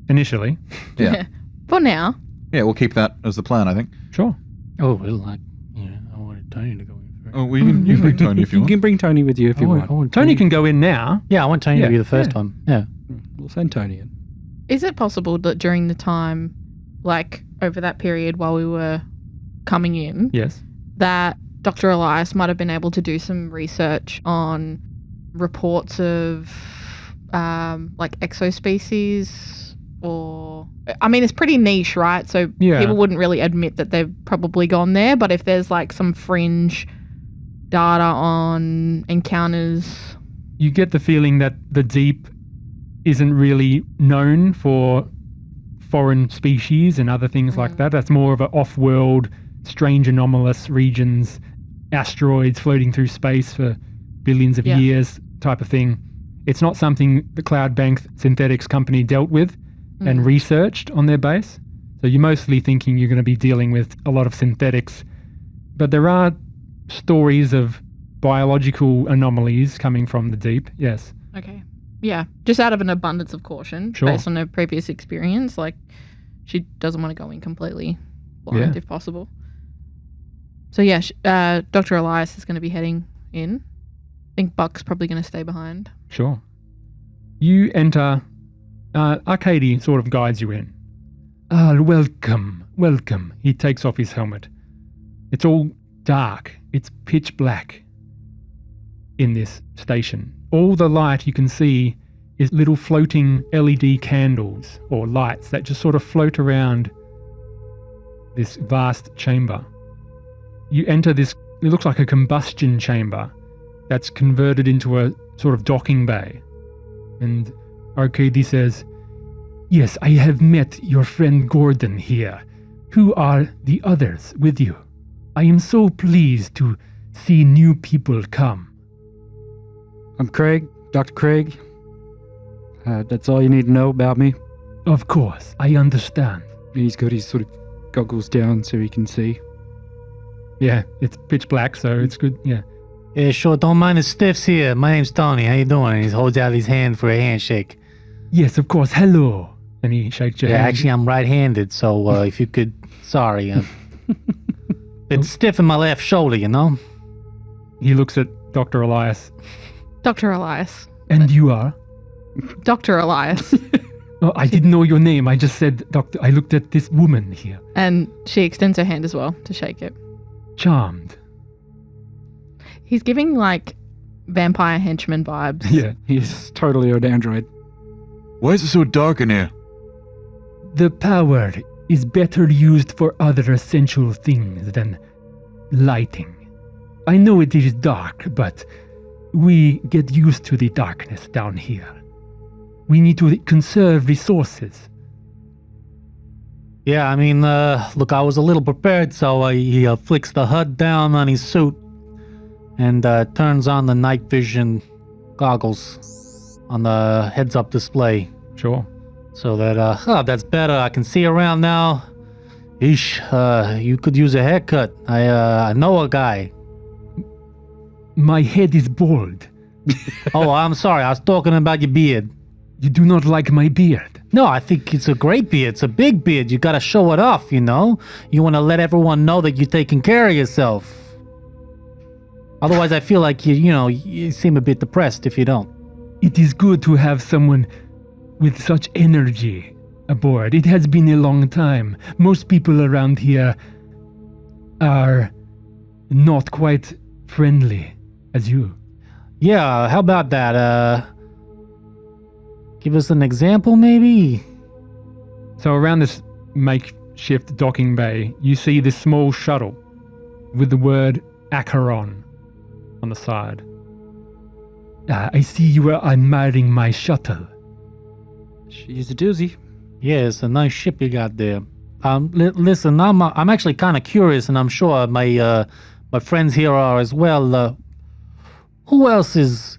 Initially. Yeah. For now. Yeah, we'll keep that as the plan, I think. Sure. Oh, well, I wanted Tony to go in first. Oh, well, you can bring Tony if you You want. can bring Tony with you if you want. Tony can go in now. Yeah, I want Tony Yeah, to be the first yeah. one. Yeah. We'll send Tony in. Is it possible that during the time, like over that period while we were coming in, Yes. that Dr. Elias might have been able to do some research on reports of like exospecies, or I mean it's pretty niche, right? So Yeah. people wouldn't really admit that they've probably gone there, but if there's like some fringe data on encounters. You get the feeling that the deep isn't really known for foreign species and other things like that. That's more of an off-world, strange anomalous regions, asteroids floating through space for billions of years type of thing. It's not something the Cloudbank Synthetics company dealt with and researched on their base. So you're mostly thinking you're going to be dealing with a lot of synthetics. But there are stories of biological anomalies coming from the deep, yes. Okay. Yeah, just out of an abundance of caution, based on her previous experience. Like, she doesn't want to go in completely blind if possible. So yeah, Dr. Elias is going to be heading in. I think Buck's probably going to stay behind. Sure. You enter. Arcady sort of guides you in. Welcome. He takes off his helmet. It's all dark. It's pitch black in this station. All the light you can see is little floating LED candles or lights that just sort of float around this vast chamber. You enter this, it looks like a combustion chamber that's converted into a sort of docking bay. And Arcady says, "Yes, I have met your friend Gordon here. Who are the others with you? I am so pleased to see new people come." I'm Craig, Dr. Craig. That's all you need to know about me. Of course, I understand. He's got his sort of goggles down so he can see. Yeah, it's pitch black, so it's good, yeah. Yeah, sure. Don't mind the stiffs here. My name's Tony. How you doing? And he holds out his hand for a handshake. Yes, of course. Hello. And he shakes your hand. Actually, I'm right-handed, so if you could... Sorry. It's stiff in my left shoulder, you know? He looks at Dr. Elias. Dr. Elias. And you are? Dr. Elias. Oh, I didn't know your name. I just said, Doctor. I looked at this woman here. And she extends her hand as well to shake it. Charmed. He's giving, like, vampire henchman vibes. Yeah. He's totally an android. Why is it so dark in here? The power is better used for other essential things than lighting. I know it is dark, but we get used to the darkness down here. We need to conserve resources. Yeah, I mean, look, I was a little prepared, so he flicks the HUD down on his suit and turns on the night vision goggles on the heads-up display. Sure. So that, that's better. I can see around now. Eesh, you could use a haircut. I know a guy. My head is bald. Oh, I'm sorry. I was talking about your beard. You do not like my beard? No, I think it's a great beard. It's a big beard. You gotta show it off, you know? You wanna let everyone know that you're taking care of yourself. Otherwise, I feel like you seem a bit depressed if you don't. It is good to have someone with such energy aboard. It has been a long time. Most people around here are not quite friendly as you. Yeah, how about that? Give us an example, maybe? So around this makeshift docking bay, you see this small shuttle with the word Acheron on the side. I see you are admiring my shuttle. She's a doozy. Yeah, it's a nice ship you got there. Listen, I'm actually kind of curious, and I'm sure my friends here are as well. Who else is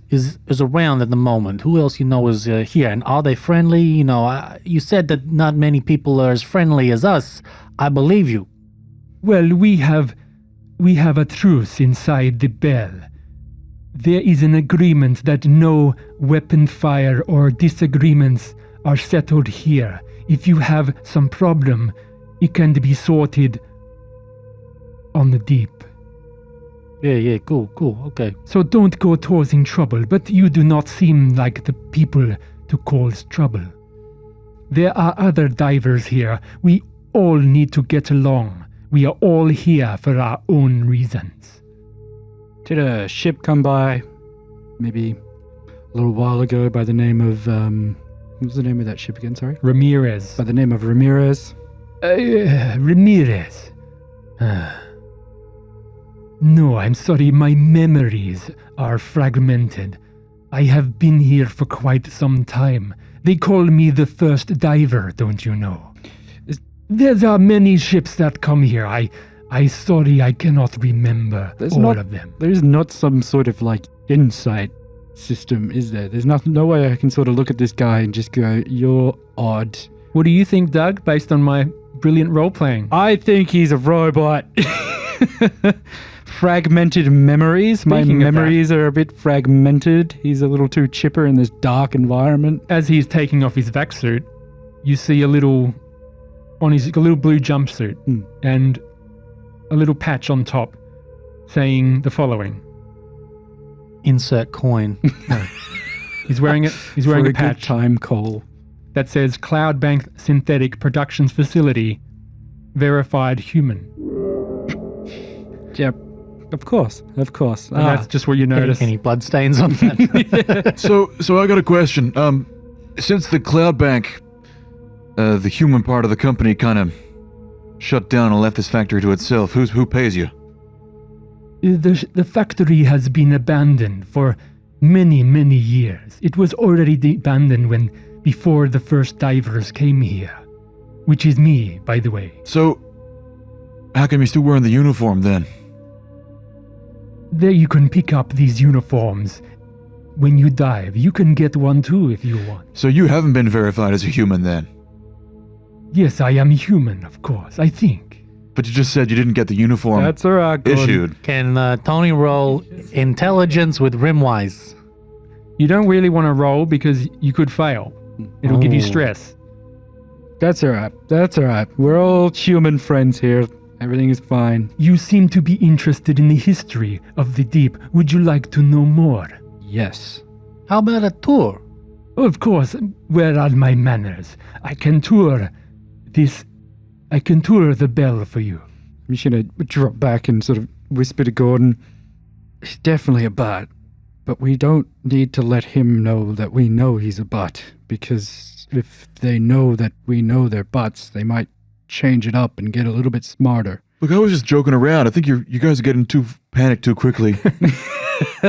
around at the moment? Who else is here? And are they friendly? You said that not many people are as friendly as us. I believe you. Well, we have a truce inside the bell. There is an agreement that no weapon fire or disagreements are settled here. If you have some problem, it can be sorted on the deep. Yeah, cool, okay. So don't go causing trouble, but you do not seem like the people to cause trouble. There are other divers here. We all need to get along. We are all here for our own reasons. Did a ship come by maybe a little while ago by the name of, what was the name of that ship again, sorry? Ramirez. By the name of Ramirez? Ramirez. No, I'm sorry, my memories are fragmented. I have been here for quite some time. They call me the first diver, don't you know? There are many ships that come here. I sorry, I cannot remember all of them. There's not some sort of like insight system, is there? There's no way I can sort of look at this guy and just go, "You're odd." What do you think, Doug, based on my brilliant role-playing? I think he's a robot. Fragmented memories. My Speaking of memories are a bit fragmented. He's a little too chipper in this dark environment. As he's taking off his vac suit, you see a little blue jumpsuit and a little patch on top saying the following. Insert coin. He's wearing it. He's wearing For a patch good time, Cole. that says Cloudbank Synthetic Production Facility, verified human. Yep. Of course. And that's just what you notice. Any blood stains on that? So I got a question. Since the Cloudbank, the human part of the company kind of shut down and left this factory to itself, who pays you? The factory has been abandoned for many, many years. It was already abandoned before the first divers came here, which is me, by the way. So, how come you're still wearing the uniform then? There you can pick up these uniforms when you dive. You can get one too if you want. So you haven't been verified as a human then? Yes, I am human, of course, I think. But you just said you didn't get the uniform That's alright, Gordon. issued. Can Tony roll intelligence with Rimwise? You don't really want to roll because you could fail. It'll give you Oh. stress. That's alright. That's alright. We're all human friends here. Everything is fine. You seem to be interested in the history of the deep. Would you like to know more? Yes. How about a tour? Of course, where are my manners? I can tour the bell for you. I'm just gonna drop back and sort of whisper to Gordon. He's definitely a butt, but we don't need to let him know that we know he's a butt, because if they know that we know they're butts, they might change it up and get a little bit smarter. Look, I was just joking around. I think you guys are getting too panicked too quickly.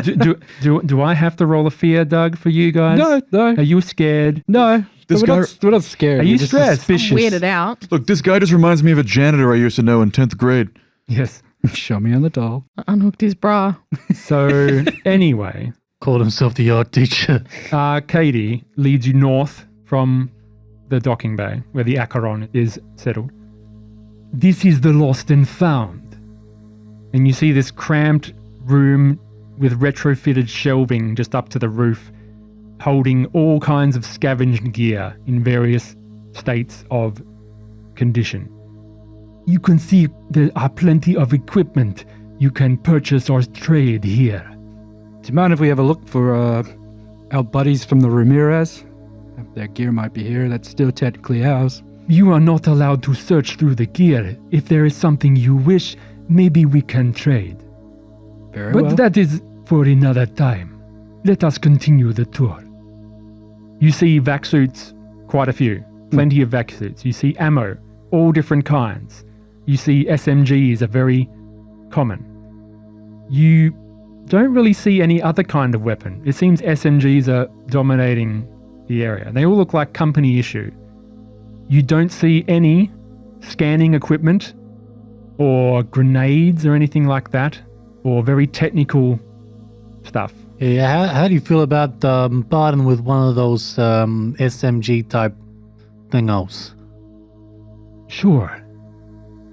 Do I have to roll a fear, Doug, for you guys? No. Are you scared? No. This we're, guy- we're not scared. Are you we're just stressed? Suspicious. I'm weirded out. Look, this guy just reminds me of a janitor I used to know in 10th grade. Yes. Show me on the doll. Unhooked his bra. So, anyway, Called himself the art teacher. Katie leads you north from the docking bay where the Acheron is settled. This is the lost and found. And you see this cramped room with retrofitted shelving just up to the roof, holding all kinds of scavenged gear in various states of condition. You can see there are plenty of equipment you can purchase or trade here. Do you mind if we have a look for our buddies from the Ramirez? Their gear might be here. That's still technically ours. You are not allowed to search through the gear. If there is something you wish, maybe we can trade. Very But well. that is for another time. Let us continue the tour. You see vac suits, quite a few. Plenty of vac suits. You see ammo, all different kinds. You see SMGs are very common. You don't really see any other kind of weapon. It seems SMGs are dominating the area. They all look like company issue. You don't see any scanning equipment or grenades or anything like that, or very technical stuff. Yeah, how do you feel about parting with one of those SMG type thingos? Sure.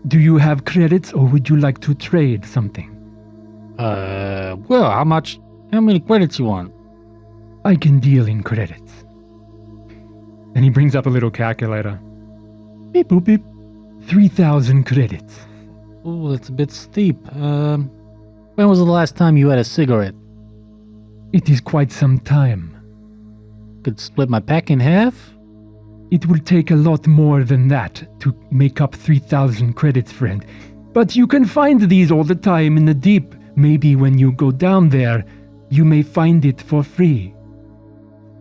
Do you have credits or would you like to trade something? Well, how many credits you want? I can deal in credits. And he brings up a little calculator. Beep boop beep. 3,000 credits. Oh, that's a bit steep. When was the last time you had a cigarette? It is quite some time. Could split my pack in half? It will take a lot more than that to make up 3,000 credits, friend. But you can find these all the time in the deep. Maybe when you go down there, you may find it for free.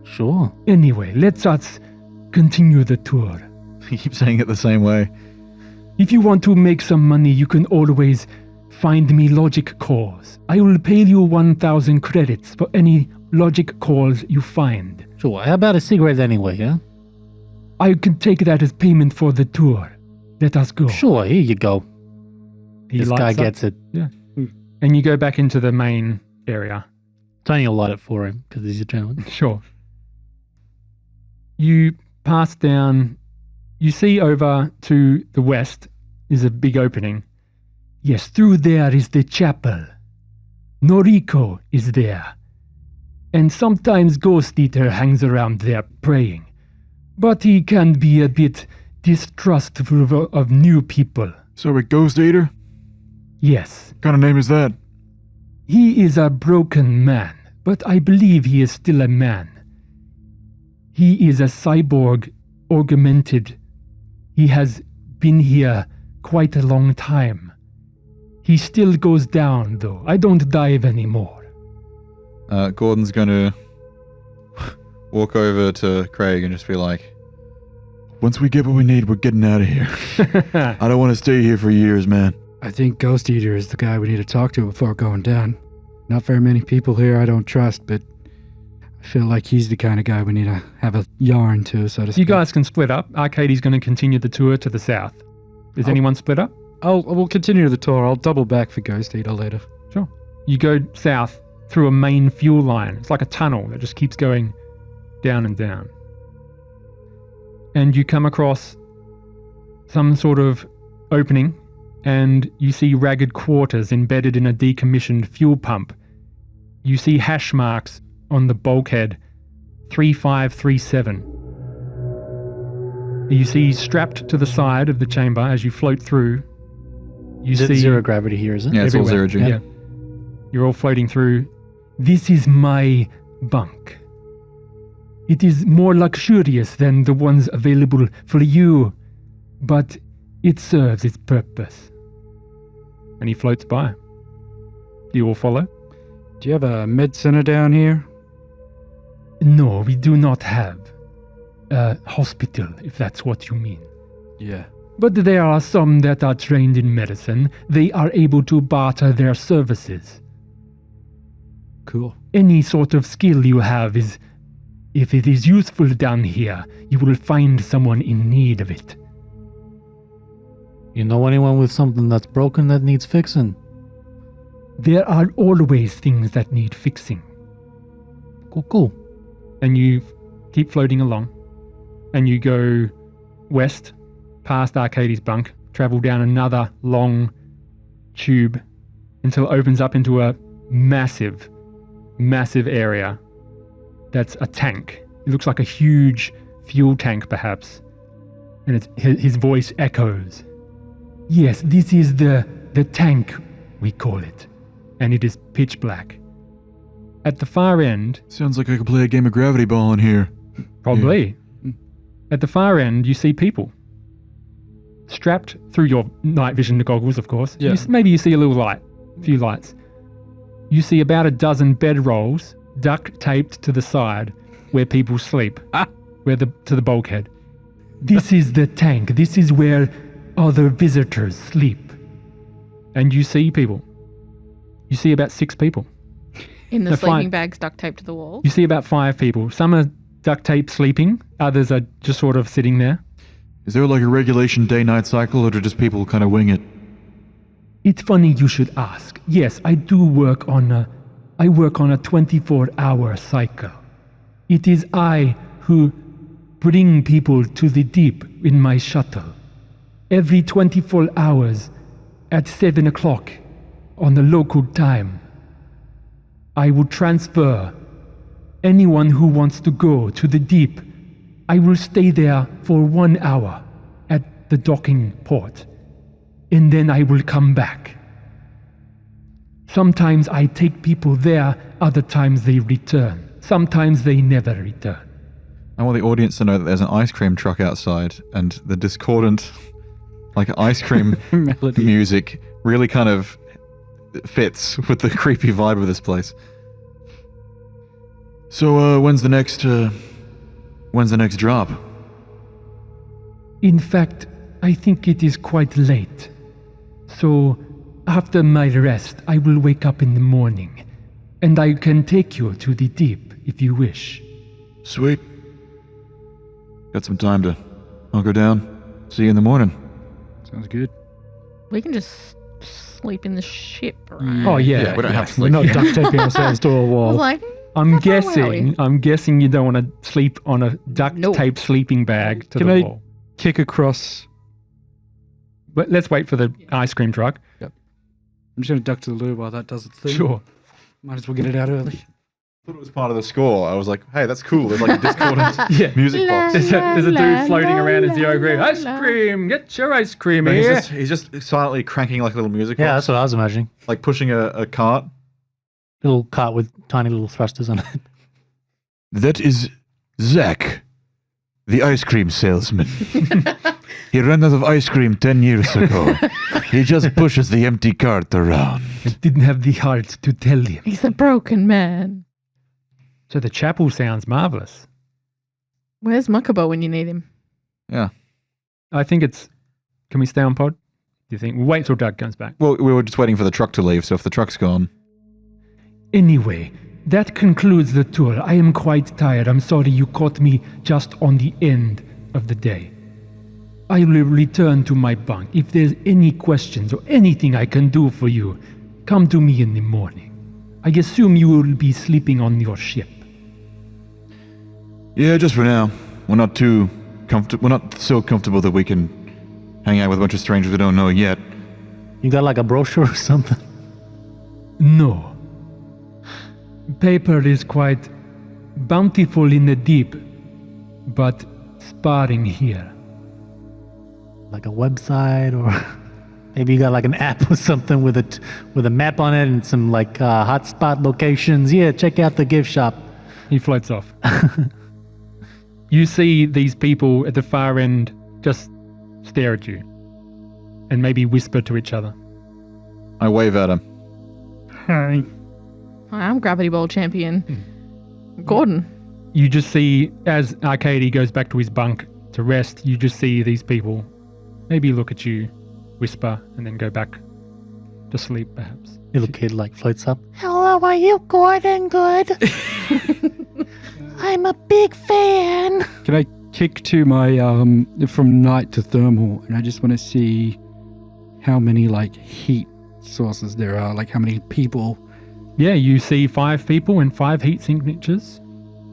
Sure. Anyway, let us continue the tour. You keep saying it the same way. If you want to make some money, you can always find me logic calls. I will pay you 1,000 credits for any logic calls you find. Sure. How about a cigarette anyway, yeah? I can take that as payment for the tour. Let us go. Sure, here you go. He This guy lights up. gets it. And you go back into the main area. Tony will light it for him because he's a gentleman. Sure. You pass down. You see over to the west is a big opening. Yes, through there is the chapel. Noriko is there. And sometimes Ghost Eater hangs around there praying. But he can be a bit distrustful of new people. So a Ghost Eater? Yes. What kind of name is that? He is a broken man, but I believe he is still a man. He is a cyborg, augmented. He has been here quite a long time. He still goes down, though. I don't dive anymore. Gordon's going to walk over to Craig and just be like, Once we get what we need, we're getting out of here. I don't want to stay here for years, man. I think Ghost Eater is the guy we need to talk to before going down. Not very many people here I don't trust, but I feel like he's the kind of guy we need to have a yarn to, so to speak. You guys can split up. Arcadie's going to continue the tour to the south. Is anyone split up? We'll continue the tour. I'll double back for Ghost Eater later. Sure. You go south through a main fuel line. It's like a tunnel that just keeps going down and down. And you come across some sort of opening, and you see ragged quarters embedded in a decommissioned fuel pump. You see hash marks on the bulkhead 3537. You see strapped to the side of the chamber as you float through. You see Zero gravity here, is it? yeah, it's all everywhere. zero G. Yeah. You're all floating through. This is my bunk. It is more luxurious than the ones available for you, but it serves its purpose. And he floats by. Do you all follow? Do you have a med center down here? No, we do not have a hospital, if that's what you mean. Yeah. But there are some that are trained in medicine. They are able to barter their services. Cool. Any sort of skill you have is, if it is useful down here, you will find someone in need of it. You know anyone with something that's broken that needs fixing? There are always things that need fixing. Cool. And you keep floating along. And you go west, past Arcadie's bunk, travel down another long tube until it opens up into a massive area that's a tank. It looks like a huge fuel tank, perhaps. And his voice echoes. Yes, this is the tank, we call it. And it is pitch black. At the far end... Sounds like I could play a game of Gravity Ball in here. Probably. Yeah. At the far end, you see people. Strapped through your night vision goggles, of course. Yeah. Maybe you see a little light, a few lights. You see about a dozen bedrolls duct taped to the side where people sleep, to the bulkhead. This is the tank. This is where other visitors sleep. And you see people. You see about 6 people. In the No, sleeping fine. bags duct taped to the wall. You see about 5 people. Some are duct taped sleeping. Others are just sort of sitting there. Is there like a regulation day-night cycle, or do just people kind of wing it? It's funny you should ask. Yes, I do work on a 24-hour cycle. It is I who bring people to the deep in my shuttle. Every 24 hours at 7 o'clock on the local time, I will transfer anyone who wants to go to the deep. I will stay there for 1 hour at the docking port, and then I will come back. Sometimes I take people there, other times they return. Sometimes they never return. I want the audience to know that there's an ice cream truck outside, and the discordant, like ice cream music really kind of fits with the creepy vibe of this place. So, when's the next drop? In fact, I think it is quite late. So, after my rest, I will wake up in the morning, and I can take you to the deep if you wish. Sweet. Got some time to hunker down. See you in the morning. Sounds good. We can just sleep in the ship, right? Oh yeah, we don't have to We're sleep. not duct taping ourselves to a I was wall. like, I'm how far away are we? guessing you don't want to sleep on a duct No. tape sleeping bag to Can the I- wall. Kick across. But let's wait for the ice cream truck. I'm just going to duck to the loo while that does its thing. Sure. Might as well get it out early. I thought it was part of the score. I was like, hey, that's cool. There's like a discordant Yeah. music box. There's a dude floating around in la, zero gravity. la, Ice la. cream, get your ice cream But here. he's just silently cranking like a little music Yeah, box. that's what I was imagining. Like pushing a cart. Little cart with tiny little thrusters on it. That is Zach, the ice cream salesman. He ran out of ice cream 10 years ago. He just pushes the empty cart around. I didn't have the heart to tell him. He's a broken man. So the chapel sounds marvelous. Where's Muckabo when you need him? Yeah. I think it's. Can we stay on pod? Do you think? We'll wait till Doug comes back. Well, we were just waiting for the truck to leave, so if the truck's gone. Anyway, that concludes the tour. I am quite tired. I'm sorry you caught me just on the end of the day. I will return to my bunk. If there's any questions or anything I can do for you, come to me in the morning. I assume you will be sleeping on your ship. Yeah, just for now. We're not too comfortable. We're not so comfortable that we can hang out with a bunch of strangers we don't know yet. You got like a brochure or something? No. Paper is quite bountiful in the deep, but sparring here. Like a website, or maybe you got like an app or something with a map on it and some like hotspot locations. Yeah, check out the gift shop. He floats off. You see these people at the far end just stare at you and maybe whisper to each other. I wave at him. Hi. Hi, I'm Gravity Bowl champion. Cordon. You just see, as Arcady goes back to his bunk to rest, you just see these people maybe look at you, whisper, and then go back to sleep, perhaps. Little kid like floats up. Hello, are you Gordon Good? I'm a big fan. Can I kick to my from night to thermal, and I just want to see how many like heat sources there are, like how many people. Yeah, you see 5 people and 5 heat signatures.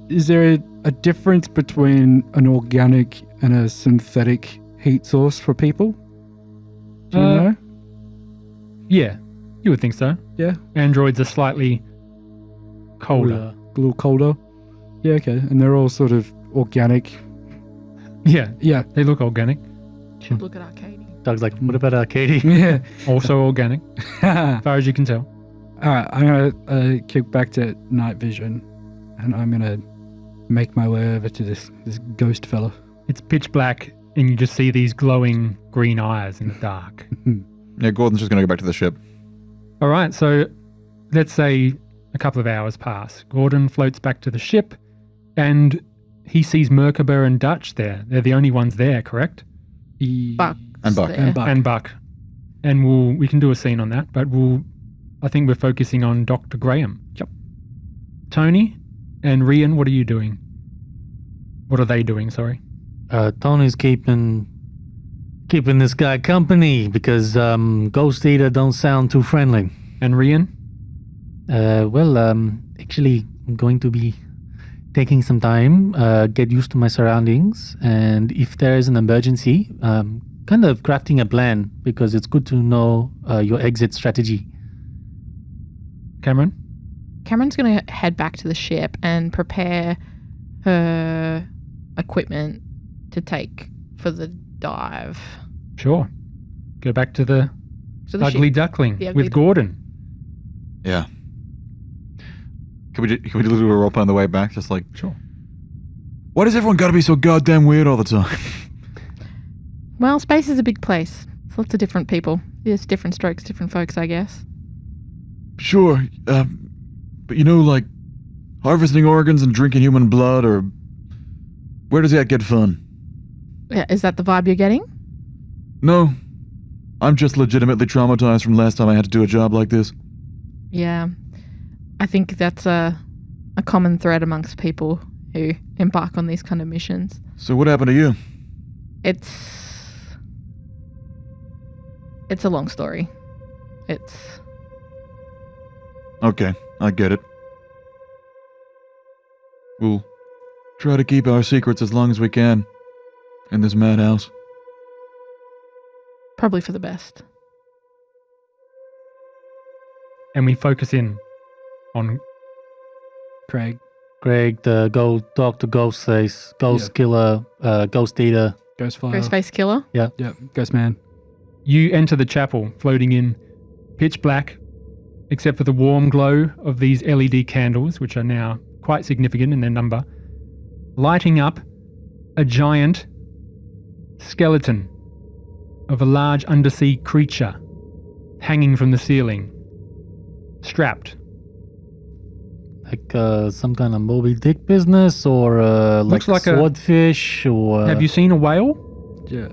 Is there a difference between an organic and a synthetic heat source for people? Do you know? Yeah, you would think so. Yeah, Androids are slightly colder. a little colder. Yeah, okay, and they're all sort of organic. Yeah, Yeah, they look organic. Should look at Arcady. Doug's like, what about Arcady? yeah. Also organic, as far as you can tell. All right, I'm gonna kick back to night vision, and I'm gonna make my way over to this ghost fella. It's pitch black, and you just see these glowing green eyes in the dark. Yeah, Gordon's just going to go back to the ship. All right, so let's say a couple of hours pass. Gordon floats back to the ship, and he sees Merkaba and Dutch there. They're the only ones there, correct? Buck's And Buck. there. And Buck. And Buck. And we can do a scene on that, but I think we're focusing on Dr. Graham. Yep. Tony and Rian, what are you doing? What are they doing, sorry? Tony's keeping this guy company because Ghost Eater don't sound too friendly. And Rian? Actually, I'm going to be taking some time, get used to my surroundings, and if there is an emergency, kind of crafting a plan because it's good to know your exit strategy. Cameron? Cameron's going to head back to the ship and prepare her equipment to take for the dive. Sure. Go back to the To the ugly ship. duckling The ugly with Gordon. Yeah. Can we do a little role play on the way back? Just like, Sure. Why does everyone gotta be so goddamn weird all the time? Well, space is a big place. It's lots of different people. There's different strokes, different folks, I guess. Sure, but you know, like, harvesting organs and drinking human blood, or where does that get fun? Yeah, is that the vibe you're getting? No, I'm just legitimately traumatized from last time I had to do a job like this. Yeah. I think that's a common thread amongst people who embark on these kind of missions. So what happened to you? It's It's a long story. It's Okay, I get it. We'll try to keep our secrets as long as we can in this madhouse. probably for the best. And we focus in on Craig. Greg, the Dr. Ghostface, Ghost Yeah. Killer, Ghost Eater. Ghostfire. Ghostface Killer. Yep. Ghost Man. you enter the chapel, floating in pitch black, except for the warm glow of these LED candles, which are now quite significant in their number, lighting up a giant skeleton of a large undersea creature hanging from the ceiling, strapped. Like some kind of Moby Dick business, or Looks like like a- swordfish, or... Have you seen a whale? Yeah.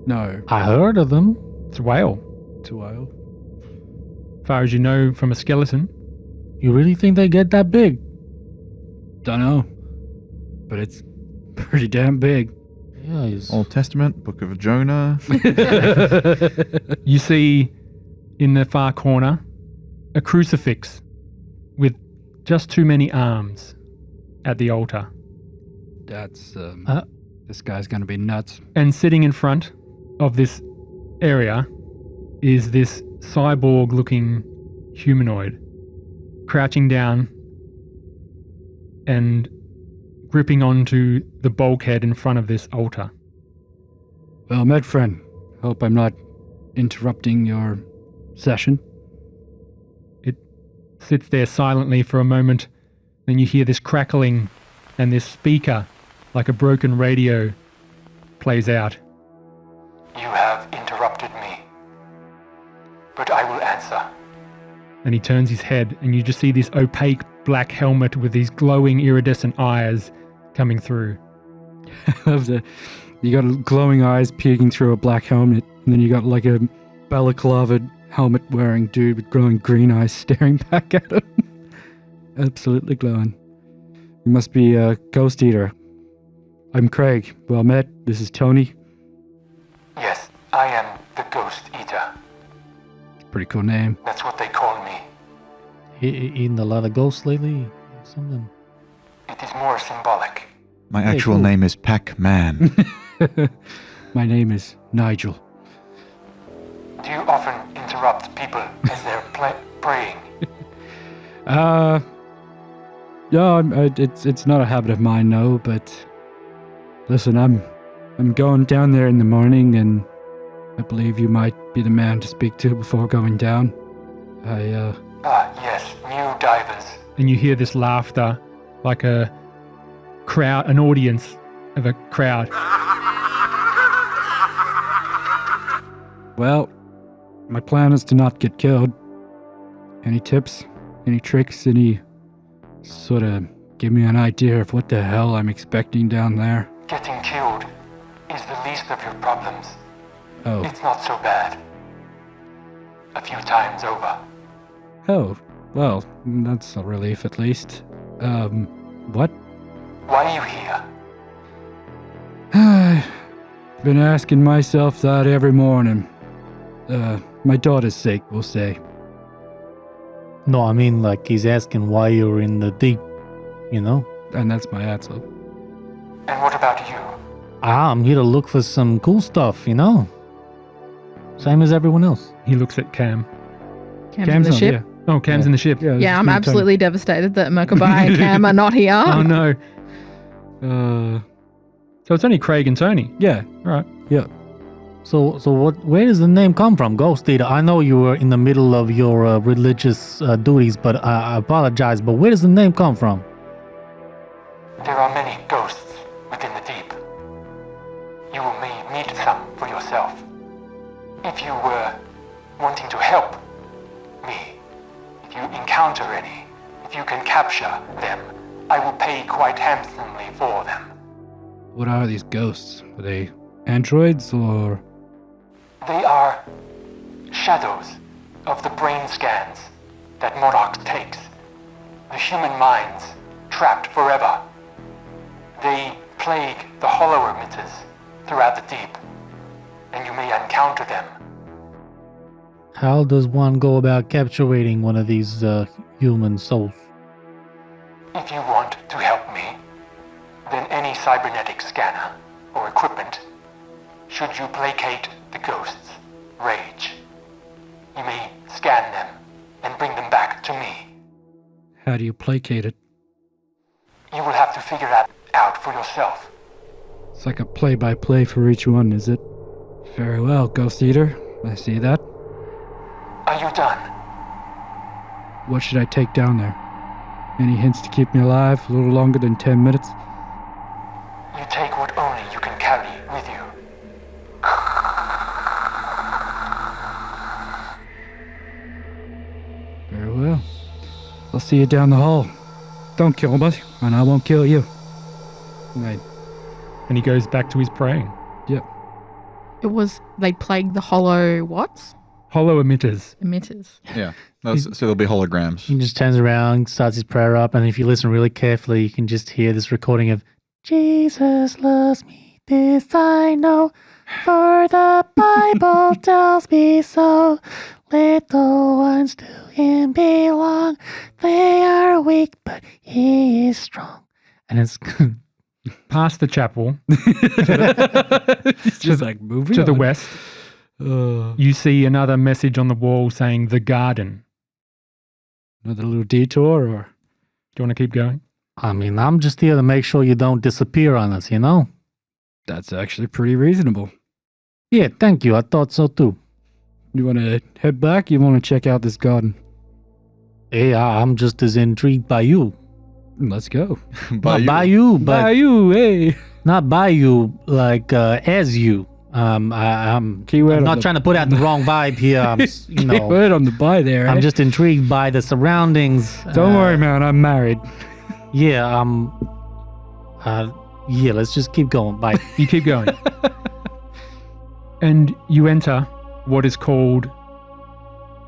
No. I heard of them. It's a whale, It's a whale. as far as you know from a skeleton. You really think they get that big? Don't know. But it's pretty damn big. Yeah, he's... Old Testament, Book of Jonah. You see in the far corner a crucifix with just too many arms at the altar. That's Uh. this guy's gonna be nuts. And sitting in front of this area is this cyborg looking humanoid, crouching down and gripping onto the bulkhead in front of this altar. Well, med friend, hope I'm not interrupting your session. It sits there silently for a moment, then you hear this crackling and this speaker, like a broken radio, plays out. You have interrupted me, but I will answer. And he turns his head, and you just see this opaque black helmet with these glowing iridescent eyes coming through. You got glowing eyes peeking through a black helmet, and then you got like a balaclava helmet wearing dude with glowing green eyes staring back at him. Absolutely glowing. You must be a ghost eater. I'm Craig. Well met. This is Tony. Yes, I am the Ghost Eater. Pretty cool name. That's what they call me. Eating a lot of ghosts lately? Or something? It is more symbolic. My Hey, actual cool. name is Pac-Man. My name is Nigel. Do you often interrupt people as they're praying? Yeah, it's not a habit of mine, no. But listen, I'm going down there in the morning, and I believe you might be the man to speak to before going down. Yes, new divers. And you hear this laughter, like a crowd, an audience of a crowd. Well, my plan is to not get killed. Any tips? Any tricks? Any sort of give me an idea of what the hell I'm expecting down there? Getting killed is the least of your problems. Oh. It's not so bad. A few times over. Oh. Well, that's a relief at least. What? Why are you here? I've been asking myself that every morning. My daughter's sake, we'll say. No, I mean, like, he's asking why you're in the deep, you know? And that's my answer. And what about you? I'm here to look for some cool stuff, you know? Same as everyone else. He looks at Cam. Cam's in the on, ship. Oh, Cam's in the ship. Yeah, Yeah, I'm absolutely devastated that Merkabah and Cam are not here. Oh no. So it's only Craig and Tony. Yeah. All right. Yeah. So where does the name come from, Ghost Eater? I know you were in the middle of your religious duties, but I apologize, but where does the name come from? There are many ghosts within the deep. You will meet some for yourself. If you were wanting to help me, if you encounter any, if you can capture them, I will pay quite handsomely for them. What are these ghosts? Are they androids or... They are shadows of the brain scans that Monarch takes. The human minds trapped forever. They plague the hollow emitters throughout the deep, and you may encounter them. How does one go about capturing one of these human souls? If you want to help me, then any cybernetic scanner or equipment, should you placate the ghost's rage, you may scan them and bring them back to me. How do you placate it? You will have to figure that out for yourself. It's like a play-by-play for each one, is it? Very well, Ghost Eater. I see that. Are you done? What should I take down there? Any hints to keep me alive a little longer than 10 minutes? You take what only you can carry with you. Very well. I'll see you down the hall. Don't kill me, and I won't kill you. Right. And he goes back to his praying. Yep. It was, they plagued the hollow what? Hollow emitters. Emitters. Yeah. So there'll be holograms. He just turns around, starts his prayer up, and if you listen really carefully, you can just hear this recording of Jesus loves me, this I know, for the Bible tells me so. Little ones to him belong. They are weak, but he is strong. And it's Past the chapel It's just like moving to the on. west, you see another message on the wall saying the garden. Another little detour, or? Do you want to keep going? I mean, I'm just here to make sure you don't disappear on us, you know? That's actually pretty reasonable. Yeah, thank you. I thought so too. You want to head back? You want to check out this garden? Hey, I'm just as intrigued by you. Let's go. Not by you, but By you, hey. not by you, like as you. I'm Keyword on not the- trying to put out the wrong vibe here. I'm, you know, Word on the buy there. I'm eh? just intrigued by the surroundings. Don't worry, man. I'm married. Yeah, yeah. Let's just keep going. Bye. You keep going. And you enter what is called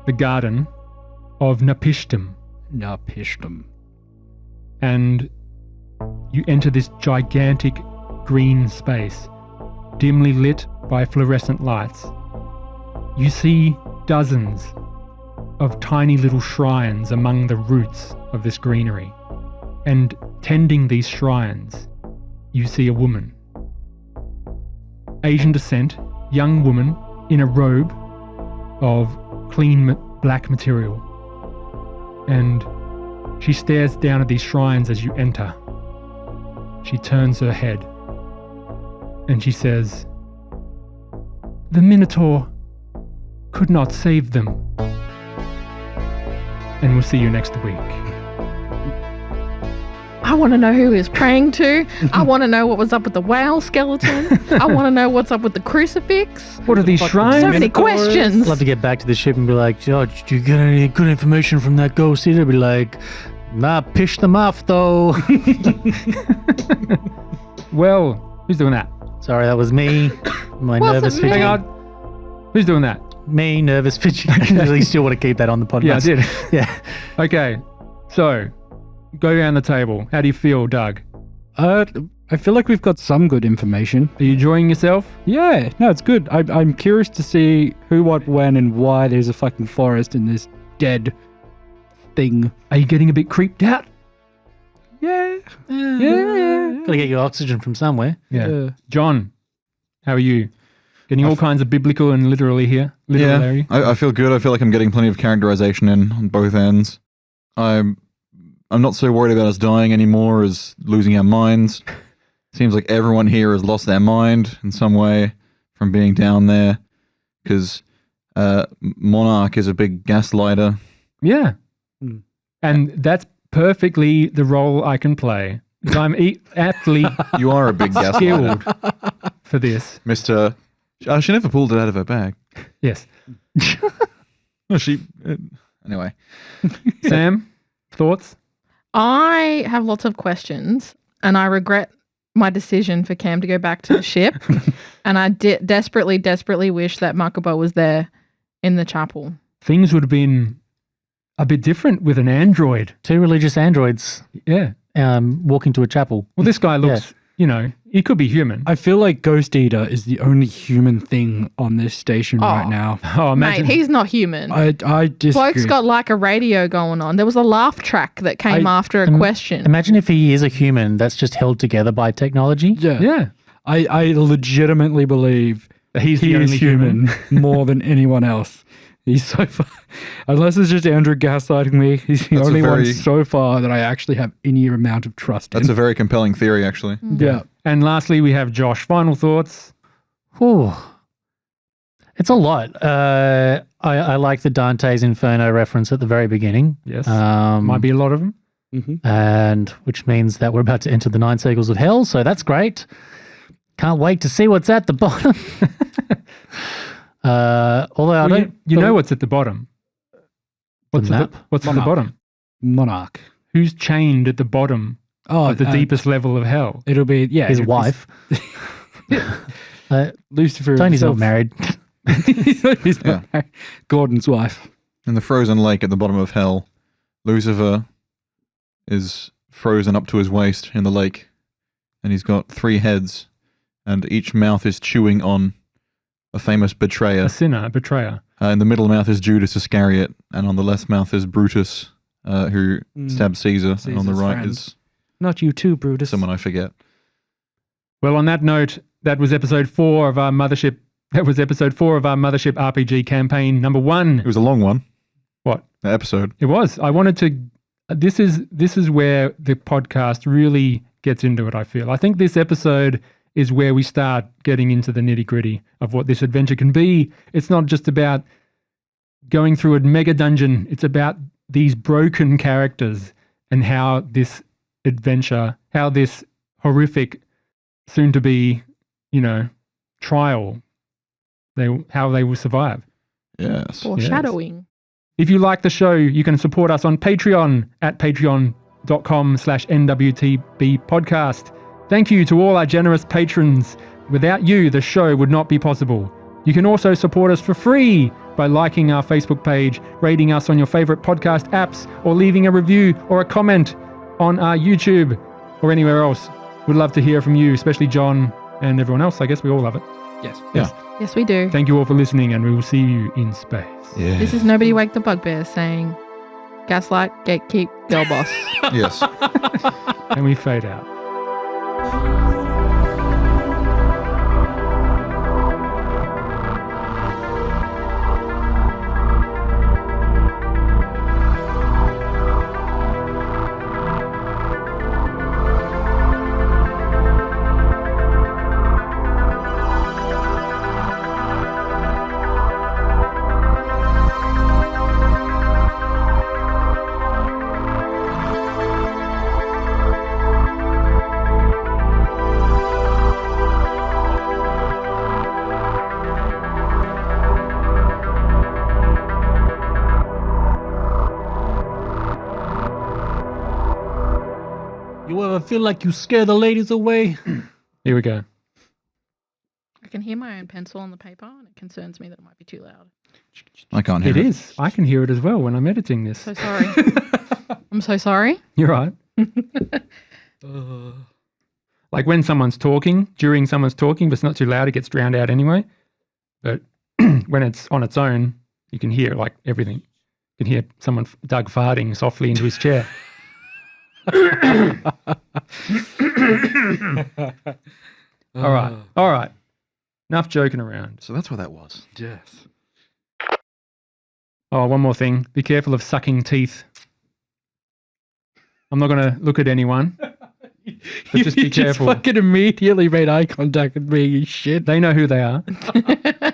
the Garden of Napishtim. Nah, pished them. And you enter this gigantic green space, dimly lit by fluorescent lights. You see dozens of tiny little shrines among the roots of this greenery. And tending these shrines, you see a woman. Asian descent, young woman in a robe of clean black material. And she stares down at these shrines as you enter. She turns her head and she says, "The Minotaur could not save them." And we'll see you next week. I want to know who he was praying to. I want to know what was up with the whale skeleton. I want to know what's up with the crucifix. What are these shrines? So many questions. I'd love to get back to the ship and be like, "Oh, did you get any good information from that ghost eater?" Be like, "Nah, pish them off though." Well, who's doing that? Sorry, that was me. My Wasn't nervous me. fidget. Hang on. Who's doing that? Me, nervous fidget. At least you want to keep that on the podcast. Yeah, I did. Yeah. Okay, so go around the table. How do you feel, Doug? I feel like we've got some good information. Are you enjoying yourself? Yeah, no, it's good. I'm curious to see who, what, when, and why there's a fucking forest in this dead thing. Are you getting a bit creeped out? Yeah. Gotta get your oxygen from somewhere. Yeah. John, how are you? Getting all kinds of biblical and literally here. Literary. Yeah, I feel good. I feel like I'm getting plenty of characterization in on both ends. I'm not so worried about us dying anymore as losing our minds. Seems like everyone here has lost their mind in some way from being down there, because Monarch is a big gaslighter. Yeah. And that's perfectly the role I can play. 'Cause I'm aptly You are a big gaslighter. skilled for this. Mr. She never pulled it out of her bag. Yes. No, she... anyway. Sam, thoughts? I have lots of questions, and I regret my decision for Cam to go back to the ship. And I desperately, desperately wish that Makuba was there in the chapel. Things would have been a bit different with an android. 2 religious androids Yeah. walking to a chapel. Well, this guy looks you know, he could be human. I feel like Ghost Eater is the only human thing on this station right now. Oh, imagine. Mate, he's not human. I disagree. Bloke's got like a radio going on. There was a laugh track that came after a question. Imagine if he is a human that's just held together by technology. Yeah. I legitimately believe He's he the is only human more than anyone else. He's so far, unless it's just Andrew gaslighting me, he's the only one so far that I actually have any amount of trust in. That's a very compelling theory, actually. Yeah. And lastly, we have Josh. Final thoughts? Whew. It's a lot. I like the Dante's Inferno reference at the very beginning. Yes. Might be a lot of them. And which means that we're about to enter the 9 circles of hell. So that's great. Can't wait to see what's at the bottom. Although I don't. You know what's at the bottom? What's map? What's at the bottom? Monarch. Who's chained at the bottom of the deepest level of hell? It'll be, his wife. Lucifer. Tony's not married. He's not married. Gordon's wife. In the frozen lake at the bottom of hell, Lucifer is frozen up to his waist in the lake, and he's got 3 heads, and each mouth is chewing on a famous betrayer. A sinner, a betrayer. In the middle mouth is Judas Iscariot, and on the left mouth is Brutus, who stabbed Caesar, and on the right friend. is Not you too, Brutus. someone I forget. Well, on that note, that was episode 4 of our Mothership. That was episode 4 of our Mothership RPG campaign number 1. It was a long one. What? The episode. It was. I wanted to. This is where the podcast really gets into it. I feel. I think this episode is where we start getting into the nitty gritty of what this adventure can be. It's not just about going through a mega dungeon. It's about these broken characters and how this adventure, how this horrific, soon to be, trial, how they will survive. Yes. Foreshadowing. If you like the show, you can support us on Patreon at patreon.com/NWTBPODCAST. Thank you to all our generous patrons. Without you, the show would not be possible. You can also support us for free by liking our Facebook page, rating us on your favorite podcast apps, or leaving a review or a comment on our YouTube or anywhere else. We'd love to hear from you, especially John and everyone else. I guess we all love it. Yes. Yes, we do. Thank you all for listening, and we will see you in space. Yeah. This is Nobody Wake the Bugbear saying, gaslight, gatekeep, girl boss. Yes. And we fade out. You ever feel like you scare the ladies away? Here we go. I can hear my own pencil on the paper, and it concerns me that it might be too loud. I can't hear it. It is. I can hear it as well when I'm editing this. So sorry. I'm so sorry. You're right. Like when someone's talking, during someone's talking, but it's not too loud, it gets drowned out anyway. But when it's on its own, you can hear like everything. You can hear someone, Doug, farting softly into his chair. All right. Enough joking around. So that's what that was. Yes. Oh, one more thing. Be careful of sucking teeth. I'm not going to look at anyone. But just be careful. Just fucking immediately made eye contact with me, you shit. They know who they are.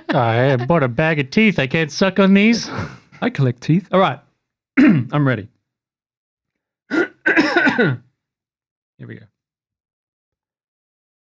I bought a bag of teeth. I can't suck on these. I collect teeth. All right. I'm ready. Here we go.